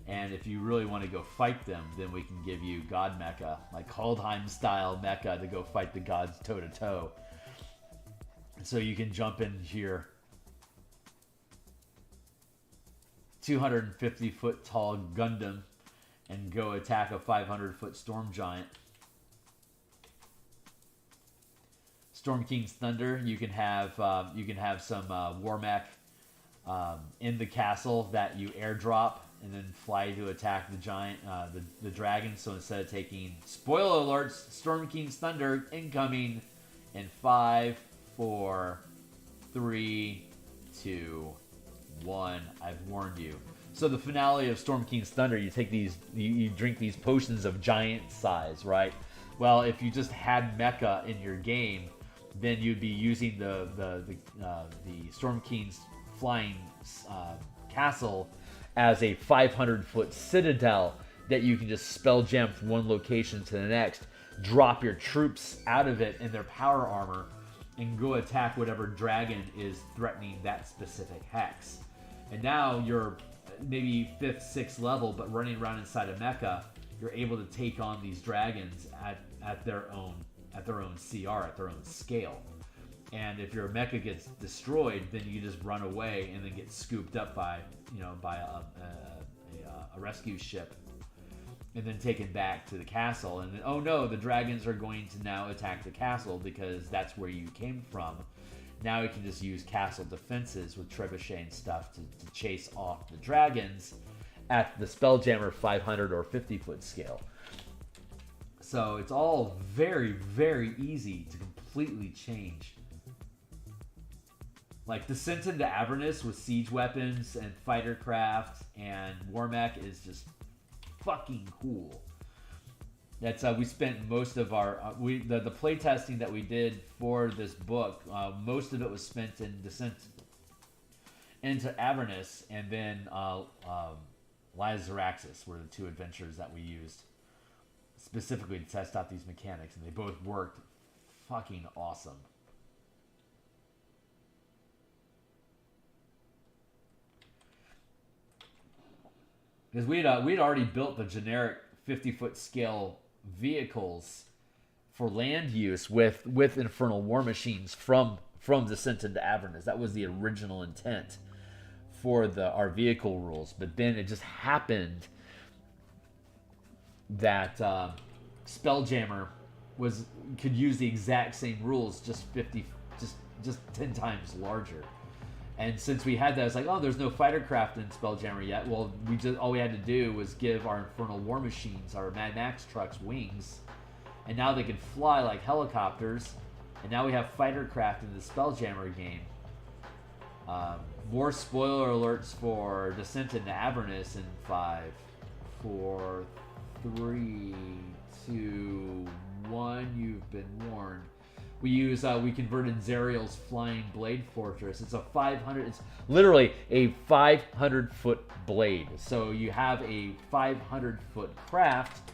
And if you really want to go fight them, then we can give you god mecha, like Kaldheim style mecha, to go fight the gods toe to toe. So you can jump in here. 250 foot tall Gundam and go attack a 500 foot storm giant. Storm King's Thunder. You can have some Warmech in the castle that you airdrop and then fly to attack the giant, the dragon. So instead of taking, spoiler alerts, Storm King's Thunder incoming in 5, 4, 3, 2, 1. I've warned you. So the finale of Storm King's Thunder, you take these, you drink these potions of giant size, right? Well, if you just had mecha in your game, then you'd be using the Storm King's flying castle as a 500-foot citadel that you can just spell jam from one location to the next, drop your troops out of it in their power armor, and go attack whatever dragon is threatening that specific hex. And now you're maybe 5th, 6th level, but running around inside a mecha, you're able to take on these dragons at their own CR, at their own scale. And if your mecha gets destroyed, then you just run away and then get scooped up by a a rescue ship, and then taken back to the castle. And then, oh no, the dragons are going to now attack the castle because that's where you came from. Now we can just use castle defenses with trebuchet and stuff to chase off the dragons at the Spelljammer 500 or 50-foot scale. So it's all very, very easy to completely change. Like, Descent into Avernus with siege weapons and fighter craft and war mech is just fucking cool. That's we spent most of our the playtesting that we did for this book. Most of it was spent in Descent into Avernus, and then Lies Xeraxis were the two adventures that we used specifically to test out these mechanics, and they both worked fucking awesome. Because we'd already built the generic 50-foot scale vehicles for land use with Infernal War Machines from Descent into Avernus. That was the original intent for our vehicle rules. But then it just happened that Spelljammer could use the exact same rules, just 10 times larger. And since we had that, it's like, oh, there's no fighter craft in Spelljammer yet. Well, all we had to do was give our Infernal War Machines, our Mad Max trucks, wings, and now they can fly like helicopters. And now we have fighter craft in the Spelljammer game. More spoiler alerts for Descent into Avernus in 5, 4, 3, 2, 1. You've been warned. We converted Zariel's Flying Blade Fortress. It's it's literally a 500-foot blade. So you have a 500-foot craft.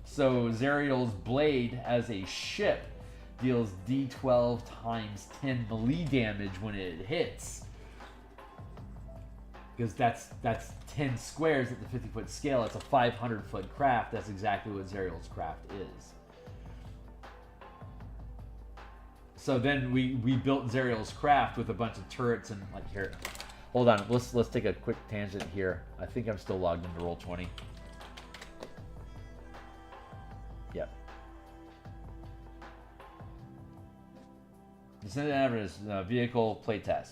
So Zariel's Blade as a ship deals D12 times 10 melee damage when it hits. Because that's 10 squares at the 50-foot scale. It's a 500-foot craft. That's exactly what Zariel's craft is. So then we built Zariel's craft with a bunch of turrets and like here. Hold on, let's take a quick tangent here. I think I'm still logged into Roll20. Yep. Descent into Avernus vehicle playtest.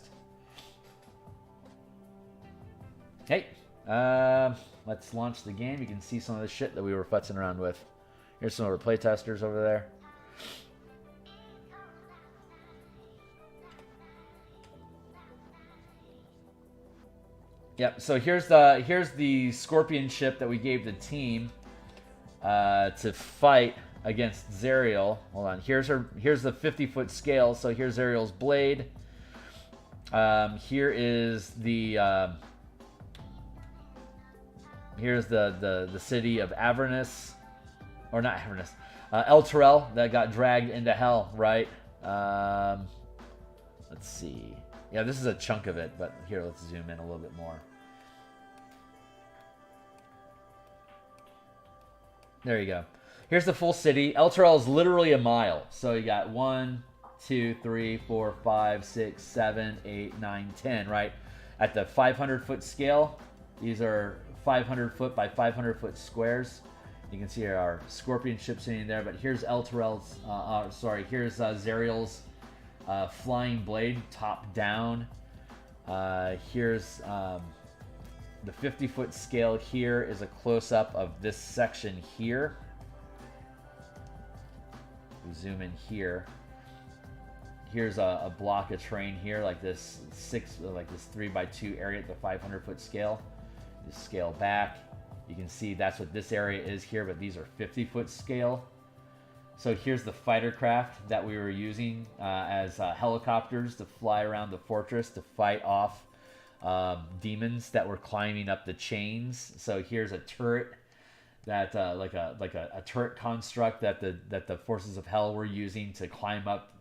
Hey, let's launch the game. You can see some of the shit that we were futzing around with. Here's some of our playtesters over there. Yep. So here's the Scorpion ship that we gave the team to fight against Zariel. Hold on. Here's the 50-foot scale. So here's Zariel's blade. Here is here's the city of Avernus, or not Avernus, El Terrell that got dragged into hell. Right. Let's see. Yeah, this is a chunk of it, but here, let's zoom in a little bit more. There you go. Here's the full city. El Terrell is literally a mile. So you got 1, 2, 3, 4, 5, 6, 7, 8, 9, 10, right? At the 500-foot scale, these are 500-foot by 500-foot squares. You can see our Scorpion ship sitting there, but here's El Terrell's, here's Zariel's Flying Blade top down. Here's the 50-foot scale. Here is a close-up of this section here. We zoom in here. Here's a block of terrain here, like this 3x2 area at the 500-foot scale. Just scale back. You can see that's what this area is here, but these are 50-foot scale. So here's the fighter craft that we were using as helicopters to fly around the fortress to fight off demons that were climbing up the chains. So here's a turret that like a turret construct that the forces of hell were using to climb up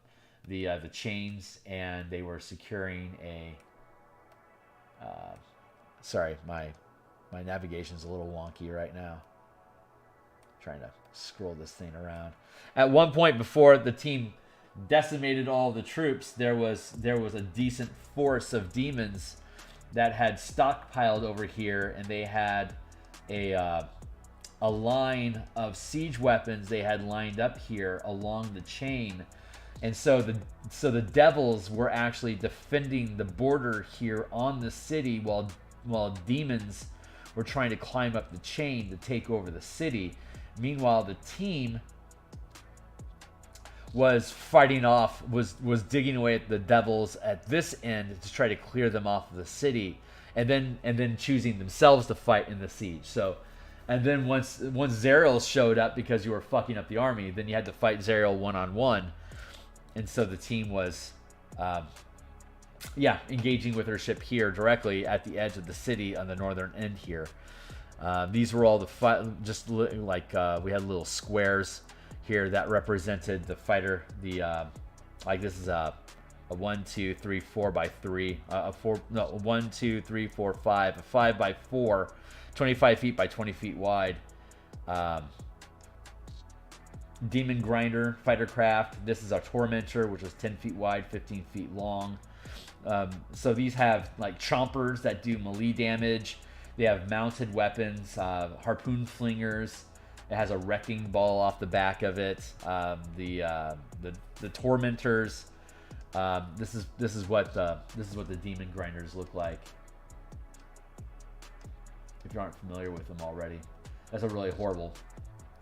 the chains, and they were securing a. Sorry, my navigation's a little wonky right now. Trying to scroll this thing around. At one point before the team decimated all the troops, there was a decent force of demons that had stockpiled over here, and they had a line of siege weapons they had lined up here along the chain. And so the devils were actually defending the border here on the city while demons were trying to climb up the chain to take over the city. Meanwhile, the team was fighting off, was digging away at the devils at this end to try to clear them off of the city, and then choosing themselves to fight in the siege. So, and then once Zariel showed up because you were fucking up the army, then you had to fight Zariel one-on-one. And so the team was, engaging with her ship here directly at the edge of the city on the northern end here. These were all the just like we had little squares here that represented the fighter. Like this is a 1, 2, 3, 4 by 3, 1, 2, 3, 4, 5, a 5 by 4, 25 feet by 20 feet wide. Demon Grinder fighter craft. This is a Tormentor, which is 10 feet wide, 15 feet long. So these have like chompers that do melee damage. They have mounted weapons, harpoon flingers. It has a wrecking ball off the back of it. The Tormentors. This is what the Demon Grinders look like. If you aren't familiar with them already, that's a really horrible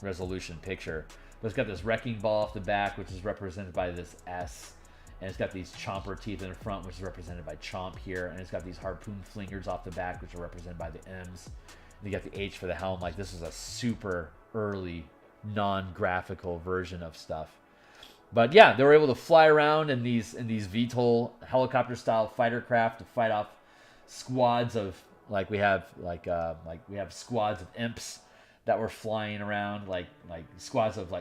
resolution picture. But it's got this wrecking ball off the back, which is represented by this S, and it's got these chomper teeth in the front, which is represented by Chomp here, and it's got these harpoon flingers off the back, which are represented by the M's. And you got the H for the helm. Like this is a super early non-graphical version of stuff. But yeah, they were able to fly around in these VTOL helicopter style fighter craft to fight off squads of we have squads of imps that were flying around, like squads of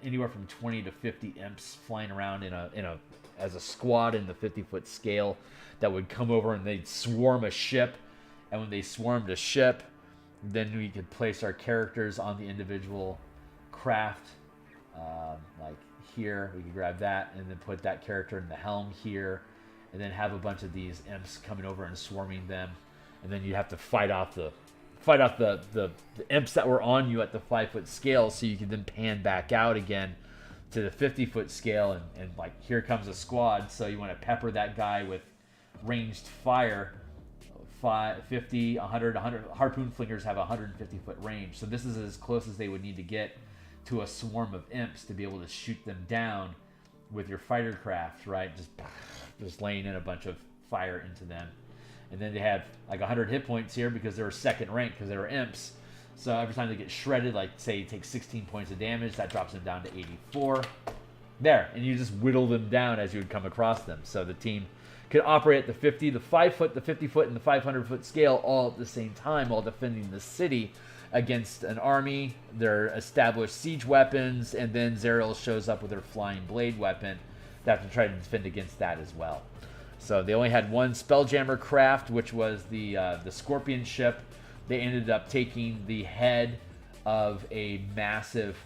anywhere from 20 to 50 imps flying around as a squad in the 50-foot scale that would come over and they'd swarm a ship. And when they swarmed a ship, then we could place our characters on the individual craft. Like here, we could grab that and then put that character in the helm here, and then have a bunch of these imps coming over and swarming them. And then you have to fight off the imps that were on you at the 5-foot scale, so you can then pan back out again to the 50-foot scale, and like here comes a squad, so you want to pepper that guy with ranged fire. 50, 100 harpoon flingers have 150-foot range, so this is as close as they would need to get to a swarm of imps to be able to shoot them down with your fighter craft, right? Just laying in a bunch of fire into them. And then they have like 100 hit points here because they were second rank because they were imps. So every time they get shredded, like say you take 16 points of damage, that drops them down to 84. There, and you just whittle them down as you would come across them. So the team could operate at the 50, the 5-foot, the 50-foot, and the 500-foot scale all at the same time while defending the city against an army, their established siege weapons, and then Zariel shows up with her flying blade weapon. They have to try to defend against that as well. So they only had one Spelljammer craft, which was the Scorpion ship. They ended up taking the head of a massive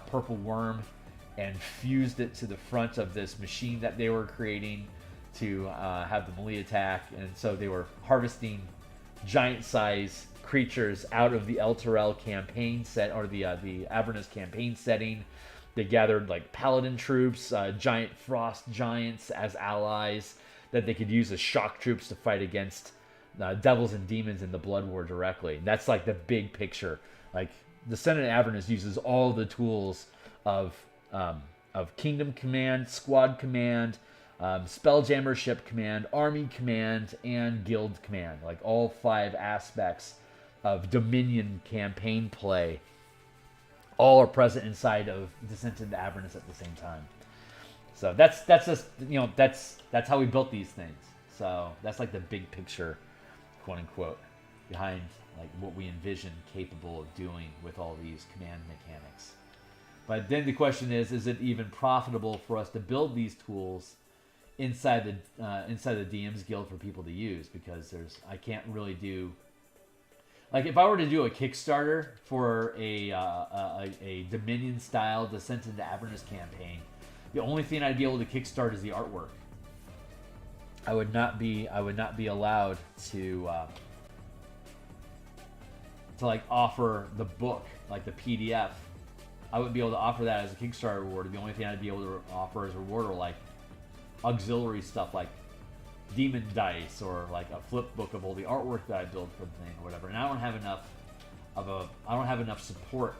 purple worm and fused it to the front of this machine that they were creating to have the melee attack. And so they were harvesting giant-size creatures out of the El Terrell campaign set, or the Avernus campaign setting. They gathered like paladin troops, giant frost giants as allies that they could use as shock troops to fight against devils and demons in the Blood War directly. And that's like the big picture. Like Descendant Avernus uses all the tools of Kingdom Command, Squad Command, Spelljammer Ship Command, Army Command, and Guild Command. Like all 5 aspects of Dominion campaign play all are present inside of Descent into Avernus at the same time. So that's just, that's how we built these things. So that's like the big picture, quote unquote, behind like what we envision capable of doing with all these command mechanics. But then the question is it even profitable for us to build these tools inside the DMsGuild for people to use? Because I can't really do, like if I were to do a Kickstarter for a Dominion style Descent into Avernus campaign, the only thing I'd be able to kickstart is the artwork. I would not be allowed to to like offer the book, like the PDF. I wouldn't be able to offer that as a Kickstarter reward. The only thing I'd be able to offer as a reward are like auxiliary stuff like demon dice or like a flip book of all the artwork that I built for the thing or whatever. And I don't have enough support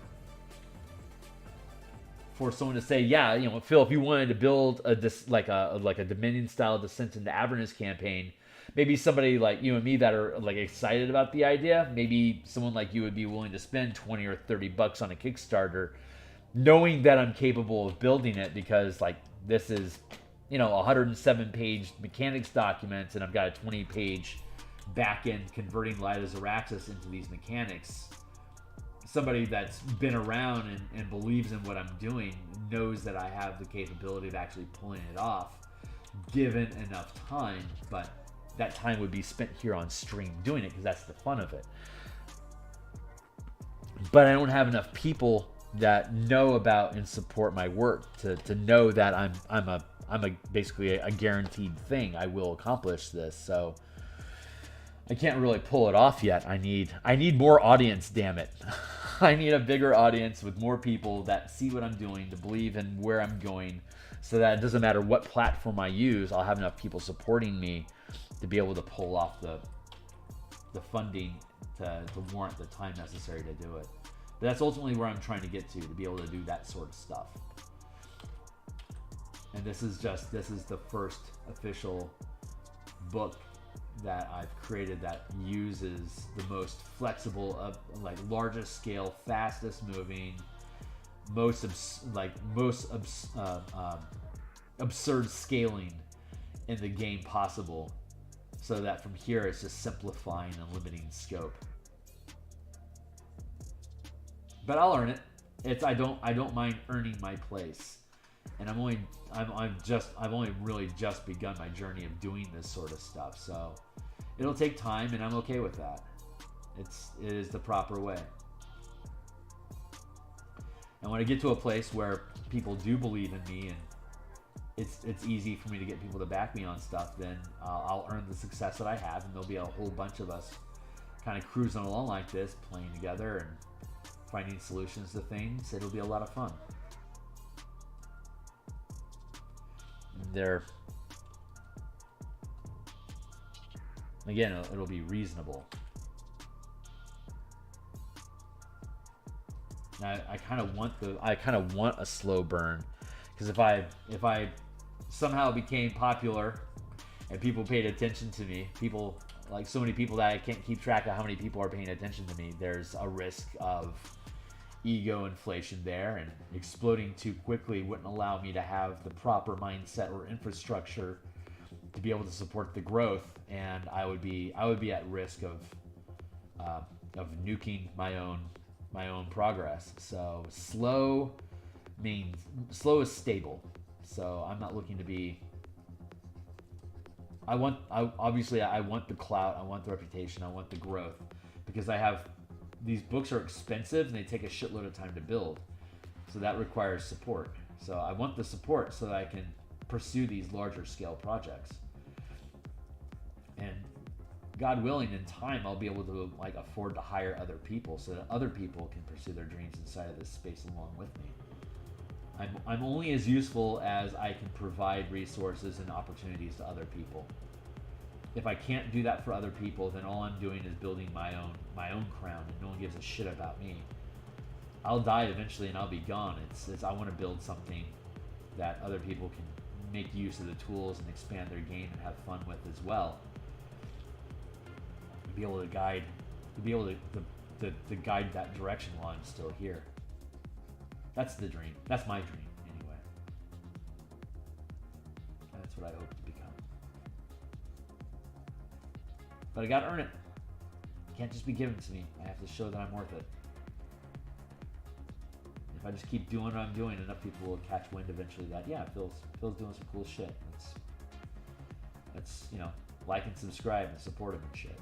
for someone to say, yeah, you know, Phil, if you wanted to build a Dominion style Descent into Avernus campaign, maybe somebody like you and me that are like excited about the idea, maybe someone like you would be willing to spend $20 or $30 on a Kickstarter, knowing that I'm capable of building it, because like this is, you know, 107-page mechanics documents, and I've got a 20-page back-end converting Light of Xeraxis into these mechanics. Somebody that's been around and believes in what I'm doing knows that I have the capability of actually pulling it off, given enough time. But that time would be spent here on stream doing it, because that's the fun of it. But I don't have enough people that know about and support my work to know that I'm basically a guaranteed thing. I will accomplish this. So I can't really pull it off yet. I need more audience, damn it. I need a bigger audience with more people that see what I'm doing, to believe in where I'm going, so that it doesn't matter what platform I use, I'll have enough people supporting me to be able to pull off the funding to warrant the time necessary to do it. But that's ultimately where I'm trying to get to be able to do that sort of stuff. And this is the first official book that I've created that uses the most flexible, like largest scale, fastest moving, most absurd scaling in the game possible, so that from here it's just simplifying and limiting scope. But I'll earn it. I don't mind earning my place. And I've only really just begun my journey of doing this sort of stuff. So it'll take time, and I'm okay with that. It is the proper way. And when I get to a place where people do believe in me, and it's easy for me to get people to back me on stuff, then I'll earn the success that I have, and there'll be a whole bunch of us kind of cruising along like this, playing together and finding solutions to things. It'll be a lot of fun. Again, it'll be reasonable. I kind of want a slow burn, because if I somehow became popular and people paid attention to me, people, like so many people that I can't keep track of how many people are paying attention to me, there's a risk of ego inflation there, and exploding too quickly wouldn't allow me to have the proper mindset or infrastructure to be able to support the growth, and I would be at risk of nuking my own progress. So slow is stable. So I'm not looking to be. I want the clout, I want the reputation, I want the growth, because these books are expensive and they take a shitload of time to build. So that requires support. So I want the support so that I can pursue these larger scale projects. And God willing, in time, I'll be able to like afford to hire other people so that other people can pursue their dreams inside of this space along with me. I'm only as useful as I can provide resources and opportunities to other people. If I can't do that for other people, then all I'm doing is building my own crown, and no one gives a shit about me. I'll die eventually and I'll be gone. I want to build something that other people can make use of the tools and expand their game and have fun with as well. Be able to guide that direction while I'm still here. That's the dream. That's my dream, anyway. And that's what I hope to become. But I gotta earn it. It can't just be given to me. I have to show that I'm worth it. If I just keep doing what I'm doing, enough people will catch wind eventually that, yeah, Phil's doing some cool shit. Let's like and subscribe and support him and shit.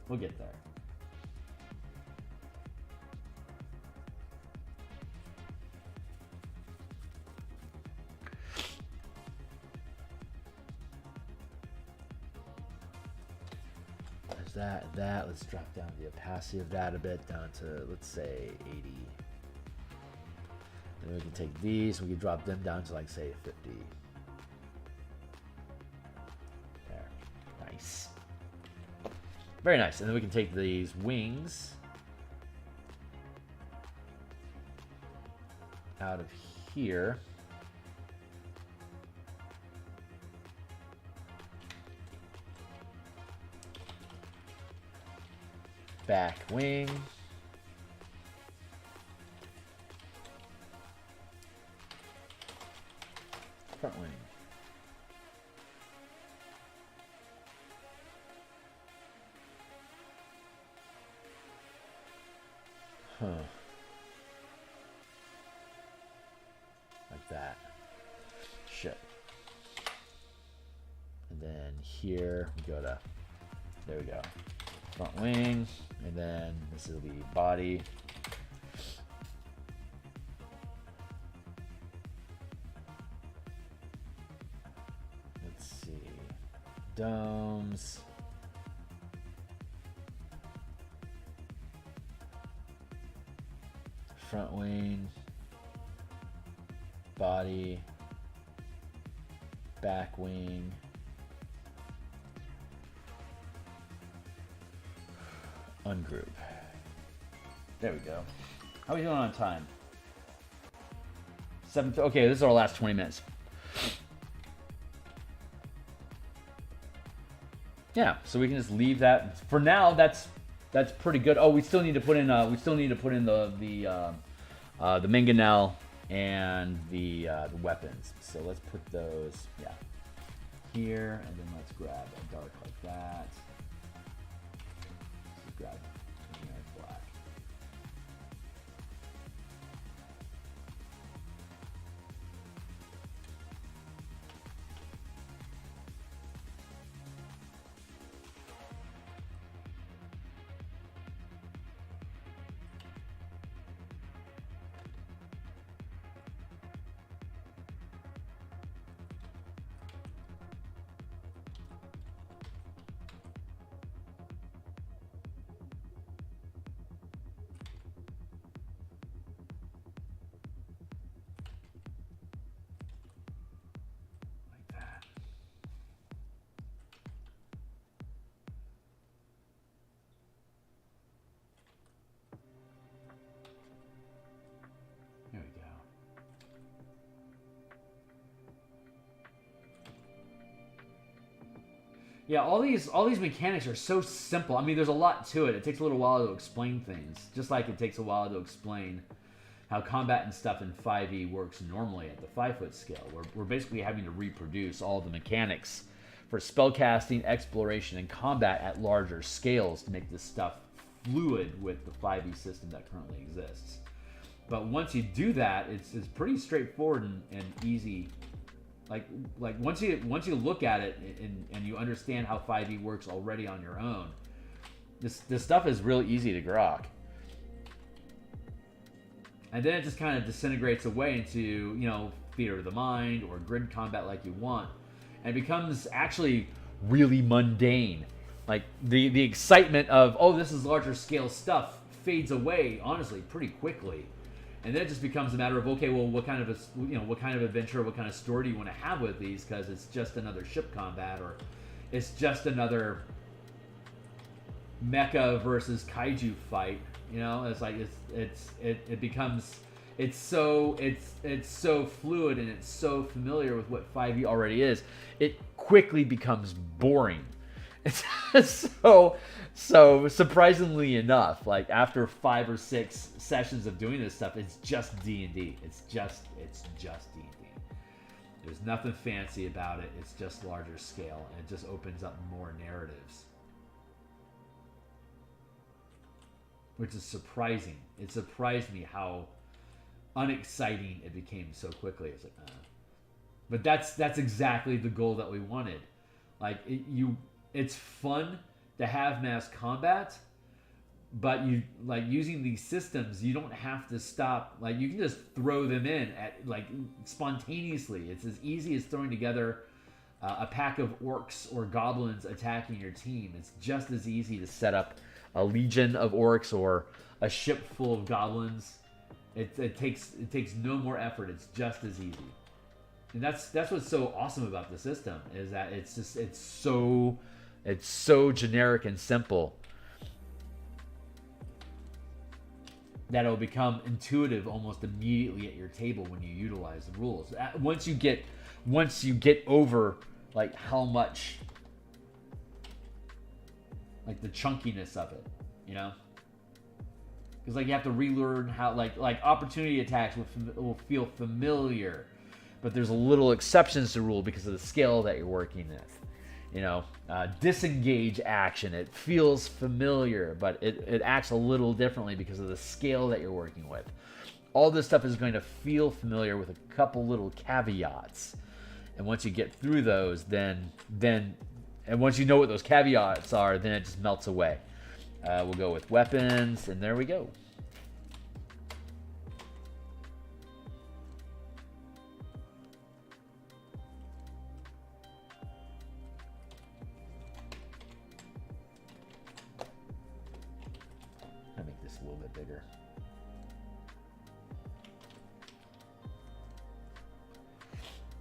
We'll get there. that and that. Let's drop down the opacity of that a bit, down to, let's say, 80. And we can take these, we can drop them down to, like, say, 50. There. Nice. Very nice. And then we can take these wings out of here. Back wing. Front wing. Huh. Like that. Shit. And then here we go to, there we go. Front wing, and then this will be body. Let's see. Domes. Front wing. Body. Back wing. Ungroup. There we go. How are we doing on time? 7. Okay, this is our last 20 minutes. Yeah, so we can just leave that for now. That's pretty good. Oh, we still need to put in the mangonel and the weapons. So let's put those here, and then let's grab a dark like that. Grab black. Yeah, all these mechanics are so simple. I mean, there's a lot to it. It takes a little while to explain things, just like it takes a while to explain how combat and stuff in 5e works normally at the 5-foot scale. We're basically having to reproduce all the mechanics for spellcasting, exploration, and combat at larger scales to make this stuff fluid with the 5e system that currently exists. But once you do that, it's pretty straightforward and easy. Like once you look at it and you understand how 5e works already on your own, this stuff is really easy to grok. And then it just kind of disintegrates away into, you know, theater of the mind or grid combat like you want, and it becomes actually really mundane. Like the excitement of, oh, this is larger scale stuff fades away honestly pretty quickly. And then it just becomes a matter of, okay, well, what kind of adventure, what kind of story do you want to have with these? Because it's just another ship combat, or it's just another mecha versus kaiju fight. You know, it's like it becomes so fluid and it's so familiar with what 5e already is. It quickly becomes boring. It's so surprisingly enough, like after 5 or 6 sessions of doing this stuff, it's just D&D. It's just D&D. There's nothing fancy about it. It's just larger scale, and it just opens up more narratives, which is surprising. It surprised me how unexciting it became so quickly. It's like, but that's exactly the goal that we wanted. Like it's fun to have mass combat, but you like using these systems. You don't have to stop. Like you can just throw them in at like spontaneously. It's as easy as throwing together a pack of orcs or goblins attacking your team, it's just as easy to set up a legion of orcs or a ship full of goblins. It takes no more effort. It's just as easy, and that's what's so awesome about the system, is that it's so generic and simple that it'll become intuitive almost immediately at your table when you utilize the rules. Once you get over like how much, like the chunkiness of it, you know, because like you have to relearn how like opportunity attacks will feel familiar, but there's a little exceptions to rule because of the scale that you're working with. You know, disengage action, it feels familiar, but it acts a little differently because of the scale that you're working with. All this stuff is going to feel familiar with a couple little caveats. And once you get through those, then once you know what those caveats are, then it just melts away. We'll go with weapons, and there we go. A little bit bigger.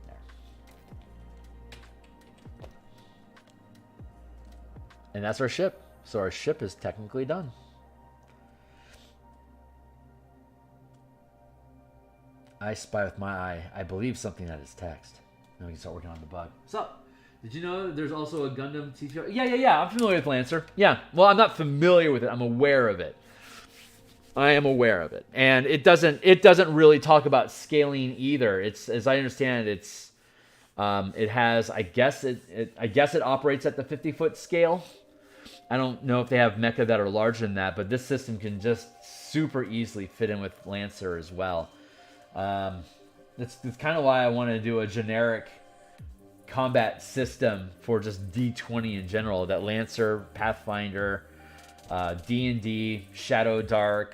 There. And that's our ship. So our ship is technically done. I spy with my eye. I believe something that is text. Now we can start working on the bug. What's up? Did you know that there's also a Gundam TTR? Yeah. I'm familiar with Lancer. Yeah. Well, I'm not familiar with it. I'm aware of it. I am aware of it, and it doesn't really talk about scaling either. It's, as I understand it, it has, I guess it operates at the 50-foot scale. I don't know if they have mecha that are larger than that, but this system can just super easily fit in with Lancer as well. That's kind of why I want to do a generic combat system for just D20 in general. That Lancer, Pathfinder, D&D, Shadow Dark,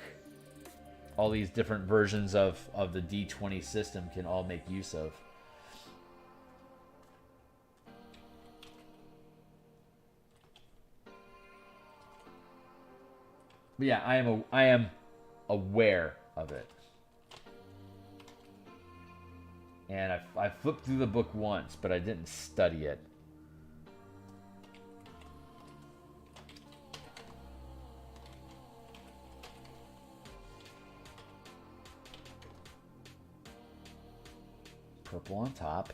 all these different versions of the D20 system can all make use of. But yeah, I am aware of it. And I flipped through the book once, but I didn't study it. Purple on top,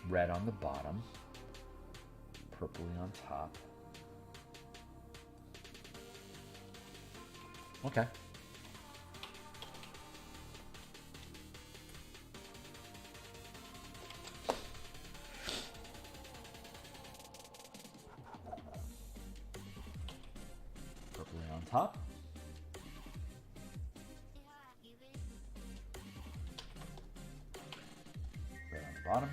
red on the bottom, purpley on top. Okay. Purpley on top. Bottom.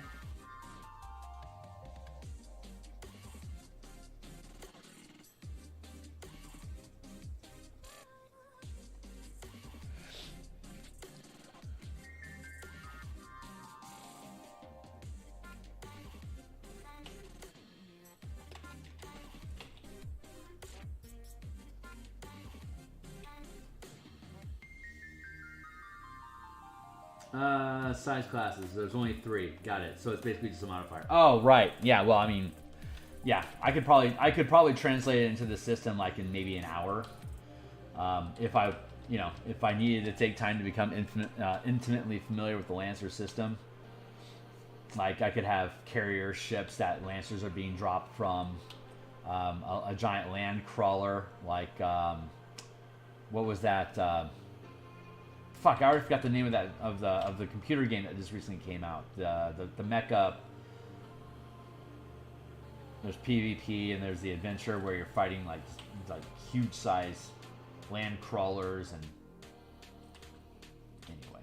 Size classes. There's only 3. Got it. So it's basically just a modifier. Oh, right. Yeah. Well, I mean, yeah. I could probably translate it into the system like in maybe an hour. If I needed to take time to become intimately familiar with the Lancer system. Like I could have carrier ships that Lancers are being dropped from, a giant land crawler. Like what was that? Fuck, I already forgot the name of that of the computer game that just recently came out. The mecha. There's PvP and there's the adventure where you're fighting like huge size land crawlers and anyway.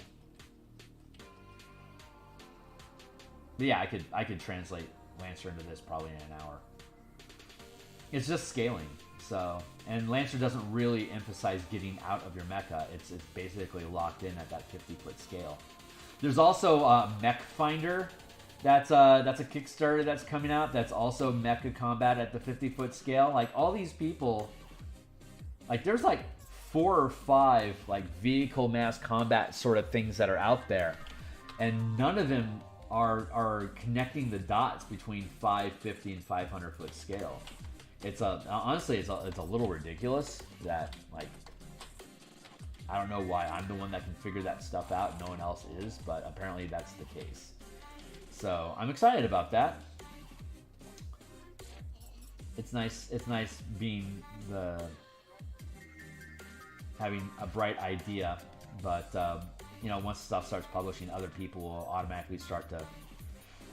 But yeah, I could translate Lancer into this probably in an hour. It's just scaling. So, and Lancer doesn't really emphasize getting out of your mecha. It's basically locked in at that 50-foot scale. There's also Mech Finder That's a Kickstarter that's coming out. That's also mecha combat at the 50-foot scale. Like all these people, like there's like 4 or 5 like vehicle mass combat sort of things that are out there, and none of them are connecting the dots between 550 and 500 foot scale. It's honestly it's a little ridiculous that like I don't know why I'm the one that can figure that stuff out and no one else is, but apparently that's the case. So I'm excited about that. It's nice being having a bright idea, but you know, once stuff starts publishing, other people will automatically start to,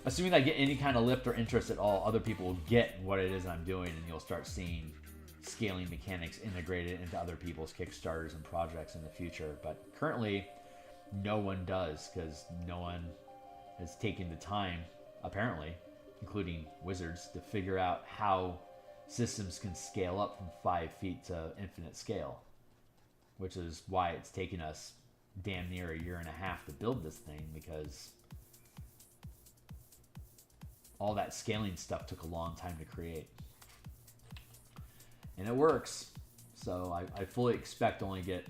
assuming I get any kind of lift or interest at all, other people will get what it is I'm doing, and you'll start seeing scaling mechanics integrated into other people's Kickstarters and projects in the future. But currently, no one does, because no one has taken the time, apparently, including wizards, to figure out how systems can scale up from 5 feet to infinite scale, which is why it's taken us damn near a year and a half to build this thing, because all that scaling stuff took a long time to create. And it works. So I fully expect to only get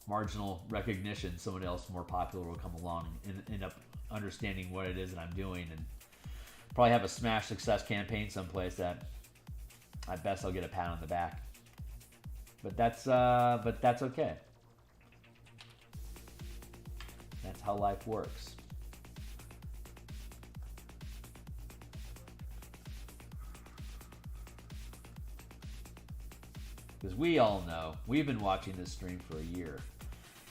marginal recognition. Someone else more popular will come along and end up understanding what it is that I'm doing, and probably have a smash success campaign someplace that at best I'll get a pat on the back. But that's okay. That's how life works. Because we all know, we've been watching this stream for a year.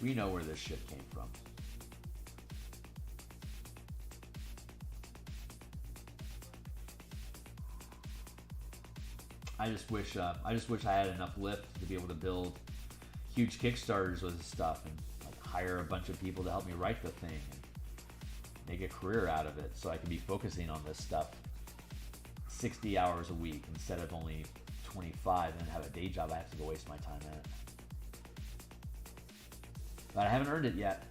We know where this shit came from. I just wish I had enough lift to be able to build huge Kickstarters with this stuff and like hire a bunch of people to help me write the thing and make a career out of it, so I could be focusing on this stuff 60 hours a week instead of only 25 and have a day job I have to go waste my time at. But I haven't earned it yet.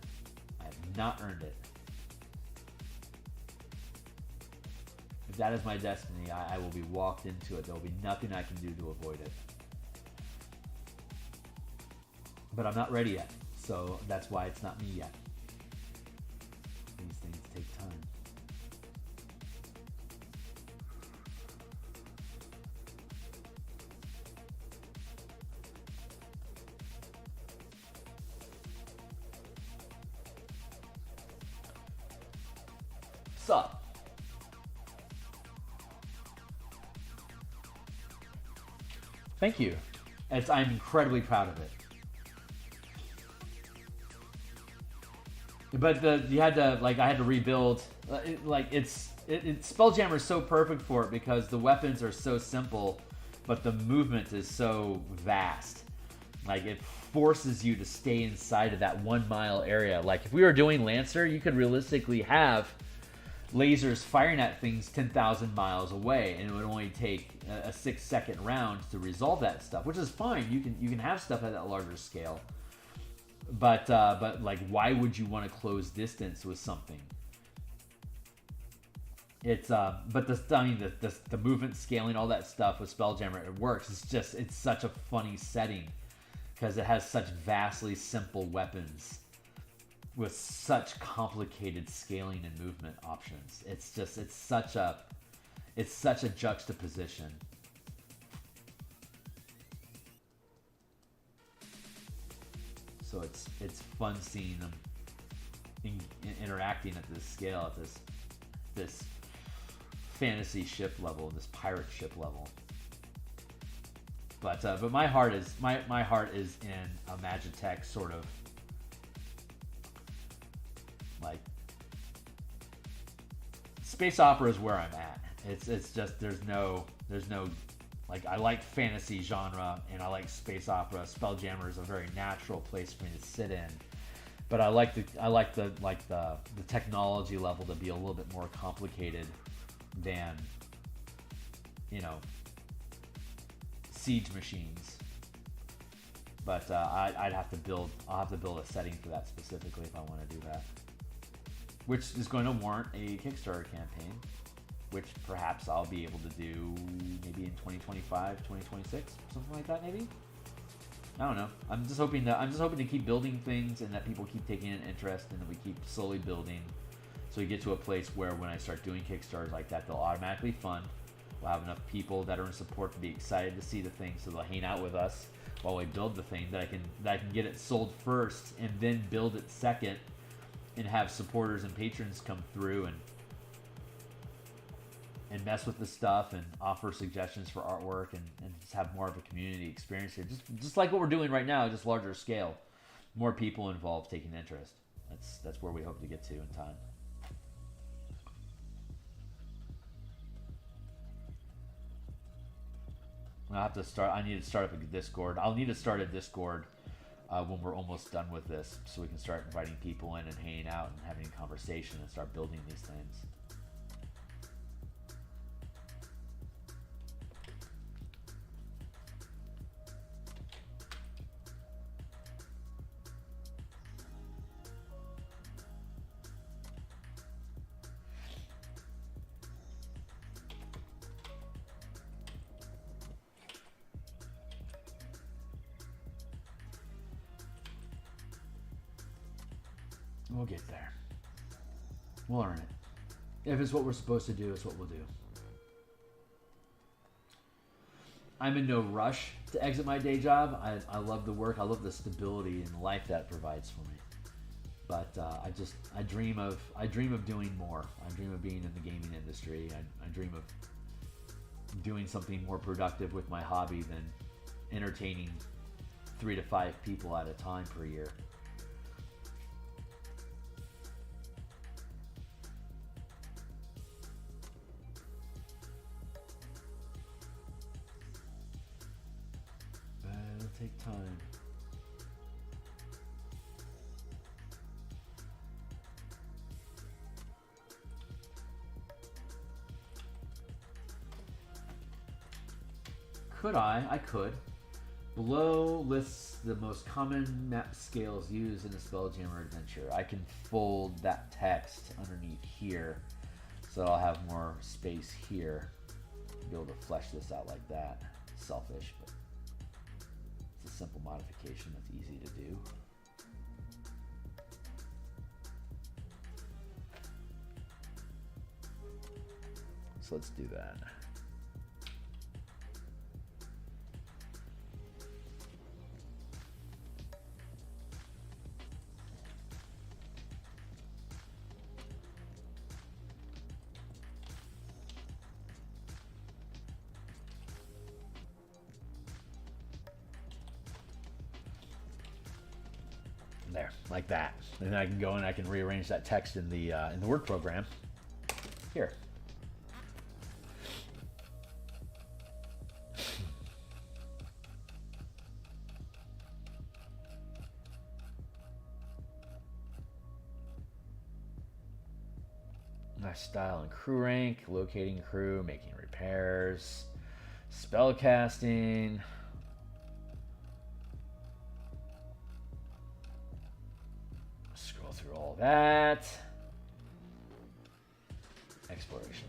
I have not earned it. If that is my destiny, I will be walked into it. There will be nothing I can do to avoid it. But I'm not ready yet, so that's why it's not me yet. These things take time. Sup? Thank you. I'm incredibly proud of it. But you had to, like, I had to rebuild. Spelljammer is so perfect for it because the weapons are so simple, but the movement is so vast. Like, it forces you to stay inside of that 1 mile area. Like, if we were doing Lancer, you could realistically have lasers firing at things 10,000 miles away, and it would only take a 6-second round to resolve that stuff, which is fine. You can have stuff at that larger scale, but like, why would you want to close distance with something? It's but the movement scaling, all that stuff with Spelljammer, it works. It's such a funny setting because it has such vastly simple weapons with such complicated scaling and movement options. It's such a juxtaposition. So it's fun seeing them interacting at this scale, at this fantasy ship level, this pirate ship level. But my heart is in a Magitech sort of, like, space opera is where I'm at. It's just there's no like, I like fantasy genre and I like space opera. Spelljammer is a very natural place for me to sit in, but I like the technology level to be a little bit more complicated than, you know, siege machines. But I'll have to build a setting for that specifically if I want to do that. which is going to warrant a Kickstarter campaign, which perhaps I'll be able to do maybe in 2025, 2026, something like that, maybe. I don't know. I'm just hoping to keep building things and that people keep taking an interest and that we keep slowly building, so we get to a place where when I start doing Kickstarters like that, they'll automatically fund. We'll have enough people that are in support to be excited to see the thing, so they'll hang out with us while we build the thing. That I can get it sold first and then build it second, and have supporters and patrons come through and mess with the stuff and offer suggestions for artwork and just have more of a community experience here. Just like what we're doing right now, just larger scale. More people involved taking interest. That's where we hope to get to in time. I need to start up a Discord. I'll need to start a Discord when we're almost done with this, so we can start inviting people in and hanging out and having a conversation and start building these things. We'll get there. We'll earn it. If it's what we're supposed to do, it's what we'll do. I'm in no rush to exit my day job. I love the work. I love the stability and life that provides for me. But I dream of doing more. I dream of being in the gaming industry. I dream of doing something more productive with my hobby than entertaining 3 to 5 people at a time per year. Take time. Could I? I could. Below lists the most common map scales used in a Spelljammer adventure. I can fold that text underneath here, so I'll have more space here to be able to flesh this out like that. Selfish, but it's a simple modification that's easy to do. So let's do that. There, like that. And then I can go and I can rearrange that text in the Word program. Here. Nice style and crew rank, locating crew, making repairs, spell casting. Through all that. Exploration.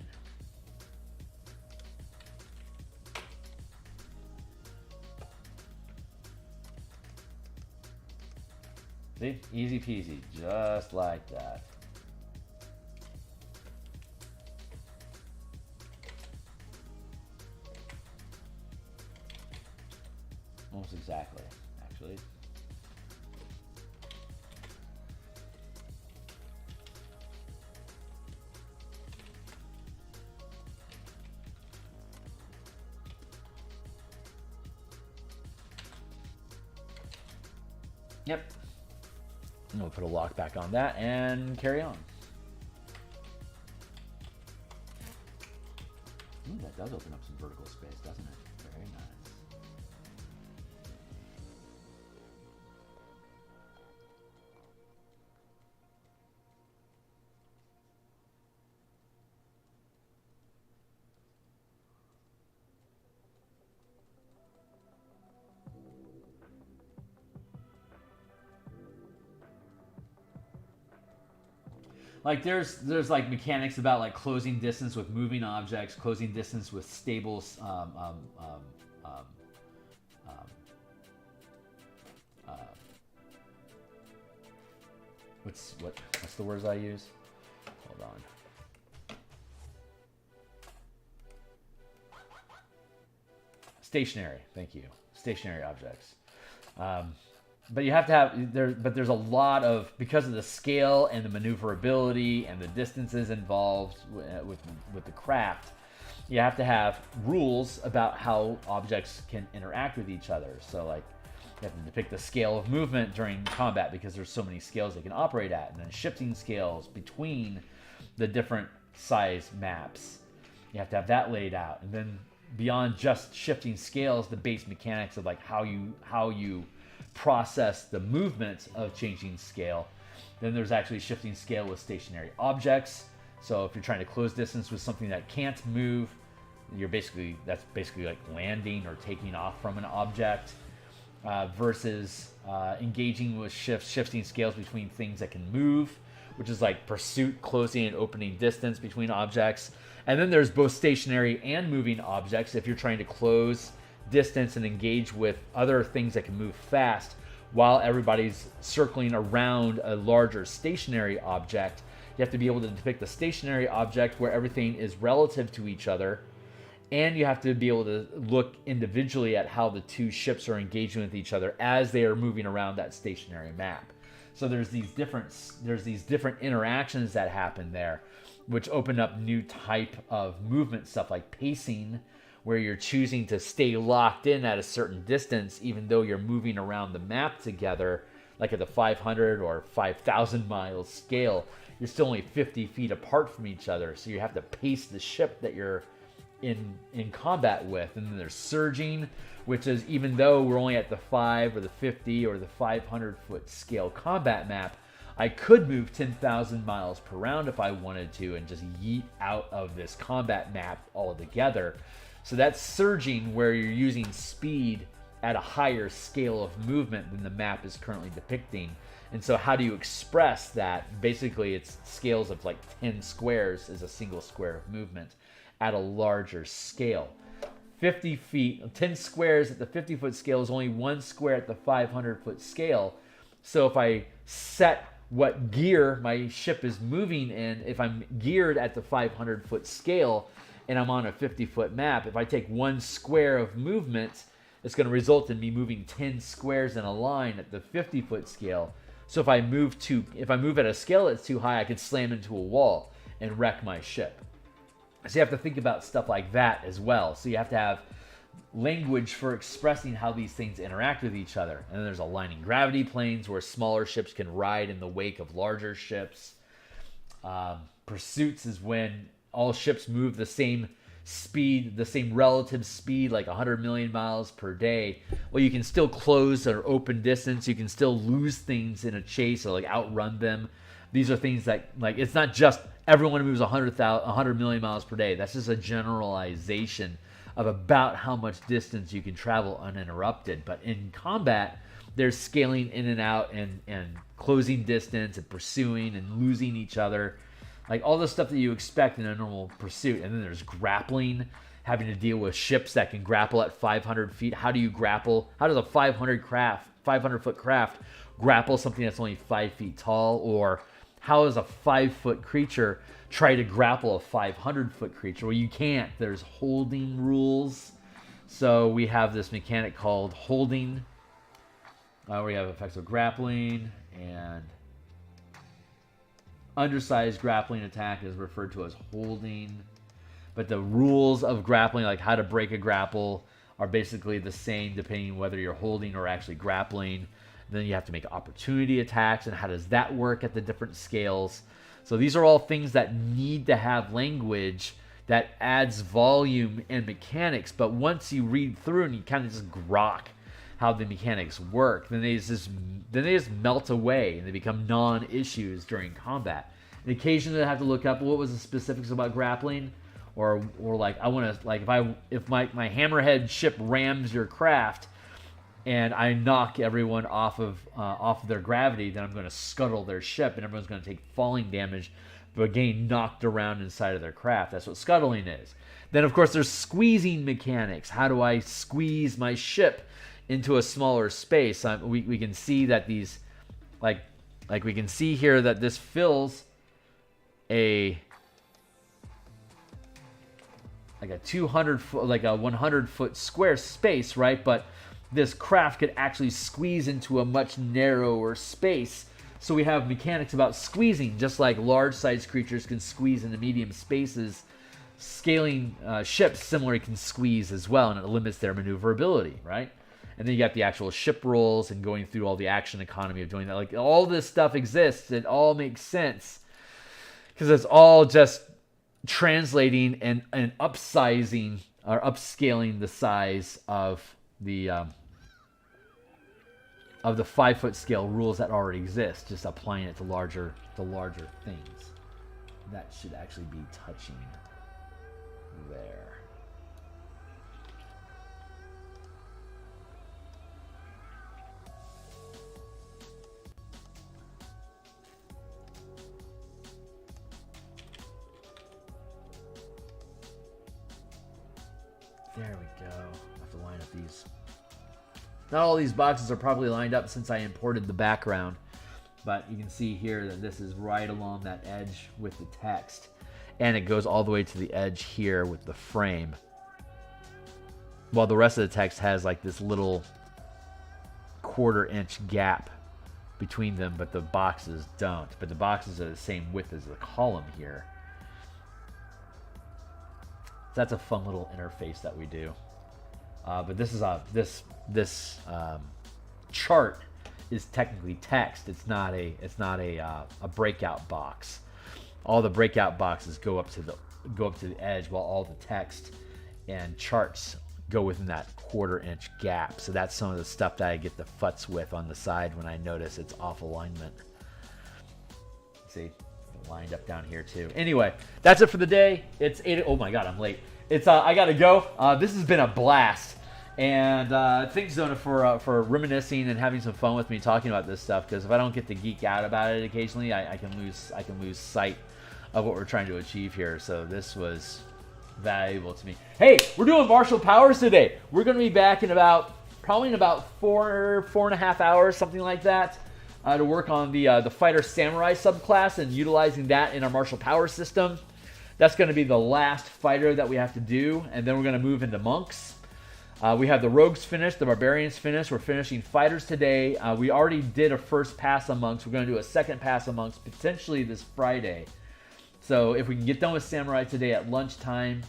See? Easy peasy, just like that. Almost exactly, actually. Yep. And we'll put a lock back on that and carry on. Ooh, that does open up some vertical space, doesn't it? Very nice. Like there's like mechanics about like closing distance with moving objects, closing distance with stable what's the words I use? Hold on. Stationary. Thank you. Stationary objects. But you have to have there. But there's a lot of, because of the scale and the maneuverability and the distances involved with the craft. You have to have rules about how objects can interact with each other. So like, you have to depict the scale of movement during combat because there's so many scales they can operate at, and then shifting scales between the different size maps. You have to have that laid out, and then beyond just shifting scales, the base mechanics of like how you process the movement of changing scale. Then there's actually shifting scale with stationary objects. So if you're trying to close distance with something that can't move, that's basically like landing or taking off from an object. Versus engaging with shifting scales between things that can move, which is like pursuit, closing and opening distance between objects. And then there's both stationary and moving objects. If you're trying to close distance and engage with other things that can move fast while everybody's circling around a larger stationary object, you have to be able to depict the stationary object where everything is relative to each other. And you have to be able to look individually at how the two ships are engaging with each other as they are moving around that stationary map. So there's these different interactions that happen there, which open up new type of movement stuff like pacing, where you're choosing to stay locked in at a certain distance, even though you're moving around the map together, like at the 500 or 5,000 miles scale. You're still only 50 feet apart from each other, so you have to pace the ship that you're in combat with. And then there's surging, which is, even though we're only at the 5 or the 50 or the 500 foot scale combat map, I could move 10,000 miles per round if I wanted to and just yeet out of this combat map altogether. So that's surging, where you're using speed at a higher scale of movement than the map is currently depicting. And so how do you express that? Basically, it's scales of like 10 squares is a single square of movement at a larger scale. 50 feet, 10 squares at the 50 foot scale is only one square at the 500 foot scale. So if I set what gear my ship is moving in, if I'm geared at the 500 foot scale and I'm on a 50 foot map, if I take one square of movement, it's going to result in me moving 10 squares in a line at the 50 foot scale. So if I move at a scale that's too high, I could slam into a wall and wreck my ship. So you have to think about stuff like that as well. So you have to have language for expressing how these things interact with each other. And then there's aligning gravity planes where smaller ships can ride in the wake of larger ships. Pursuits is when all ships move the same speed, the same relative speed, like 100 million miles per day. Well, you can still close or open distance. You can still lose things in a chase or like outrun them. These are things that, like, it's not just everyone moves 100 million miles per day. That's just a generalization of about how much distance you can travel uninterrupted. But in combat, there's scaling in and out and closing distance and pursuing and losing each other. Like all the stuff that you expect in a normal pursuit. And then there's grappling, having to deal with ships that can grapple at 500 feet. How do you grapple? How does a 500 foot craft grapple something that's only 5 feet tall? Or how does a 5 foot creature try to grapple a 500 foot creature? Well, you can't. There's holding rules. So we have this mechanic called holding, where we have effects of grappling, and undersized grappling attack is referred to as holding. But the rules of grappling, like how to break a grapple, are basically the same depending whether you're holding or actually grappling. Then you have to make opportunity attacks, and how does that work at the different scales? So these are all things that need to have language that adds volume and mechanics. But once you read through and you kind of just grok how the mechanics work, then they just melt away and they become non-issues during combat. And occasionally I have to look up what was the specifics about grappling, or like I want to, like if my hammerhead ship rams your craft and I knock everyone off of their gravity, then I'm going to scuttle their ship and everyone's going to take falling damage but getting knocked around inside of their craft. That's what scuttling is. Then, of course, there's squeezing mechanics. How do I squeeze my ship into a smaller space? We can see that these, like we can see here that this fills a 200 foot, like a 100 foot square space, right? But this craft could actually squeeze into a much narrower space. So we have mechanics about squeezing, just like large-sized creatures can squeeze into medium spaces. Scaling ships similarly can squeeze as well, and it limits their maneuverability, right? And then you got the actual ship rolls and going through all the action economy of doing that. Like, all this stuff exists. It all makes sense because it's all just translating and upsizing or upscaling the size of the 5 foot scale rules that already exist, just applying it to larger things. That should actually be touching there. There we go. I have to line up these. Not all these boxes are probably lined up since I imported the background, but you can see here that this is right along that edge with the text, and it goes all the way to the edge here with the frame, while the rest of the text has like this little 1/4 inch gap between them, but the boxes don't. But the boxes are the same width as the column here. So that's a fun little interface that we do. But this is this chart is technically text. It's not a breakout box. All the breakout boxes go up to the edge, while all the text and charts go within that 1/4 inch gap. So that's some of the stuff that I get the futz with on the side when I notice it's off alignment. See, lined up down here too. Anyway, that's it for the day. It's 8. Oh my God, I'm late. It's I gotta go. This has been a blast. And thanks, Zona, for reminiscing and having some fun with me talking about this stuff. Because if I don't get to geek out about it occasionally, I can lose sight of what we're trying to achieve here. So this was valuable to me. Hey, we're doing martial powers today. We're going to be back in probably in about 4.5 hours, something like that, to work on the fighter samurai subclass and utilizing that in our martial power system. That's going to be the last fighter that we have to do, and then we're going to move into monks. We have the rogues finished, the barbarians finished. We're finishing fighters today. We already did a first pass on monks. We're going to do a second pass on monks potentially this Friday. So if we can get done with samurai today at lunchtime,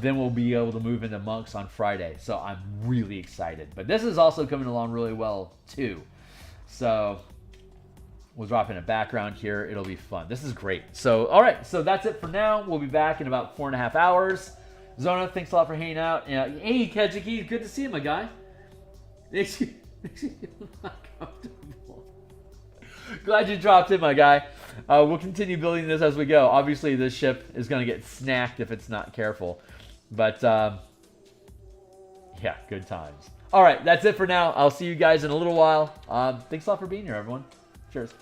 then we'll be able to move into monks on Friday. So I'm really excited. But this is also coming along really well too. So we'll drop in a background here. It'll be fun. This is great. So, all right. So that's it for now. We'll be back in about 4.5 hours. Zona, thanks a lot for hanging out. Hey, Kajiki, good to see you, my guy. Makes you feel uncomfortable. Glad you dropped in, my guy. We'll continue building this as we go. Obviously, this ship is going to get snacked if it's not careful. But, yeah, good times. All right, that's it for now. I'll see you guys in a little while. Thanks a lot for being here, everyone. Cheers.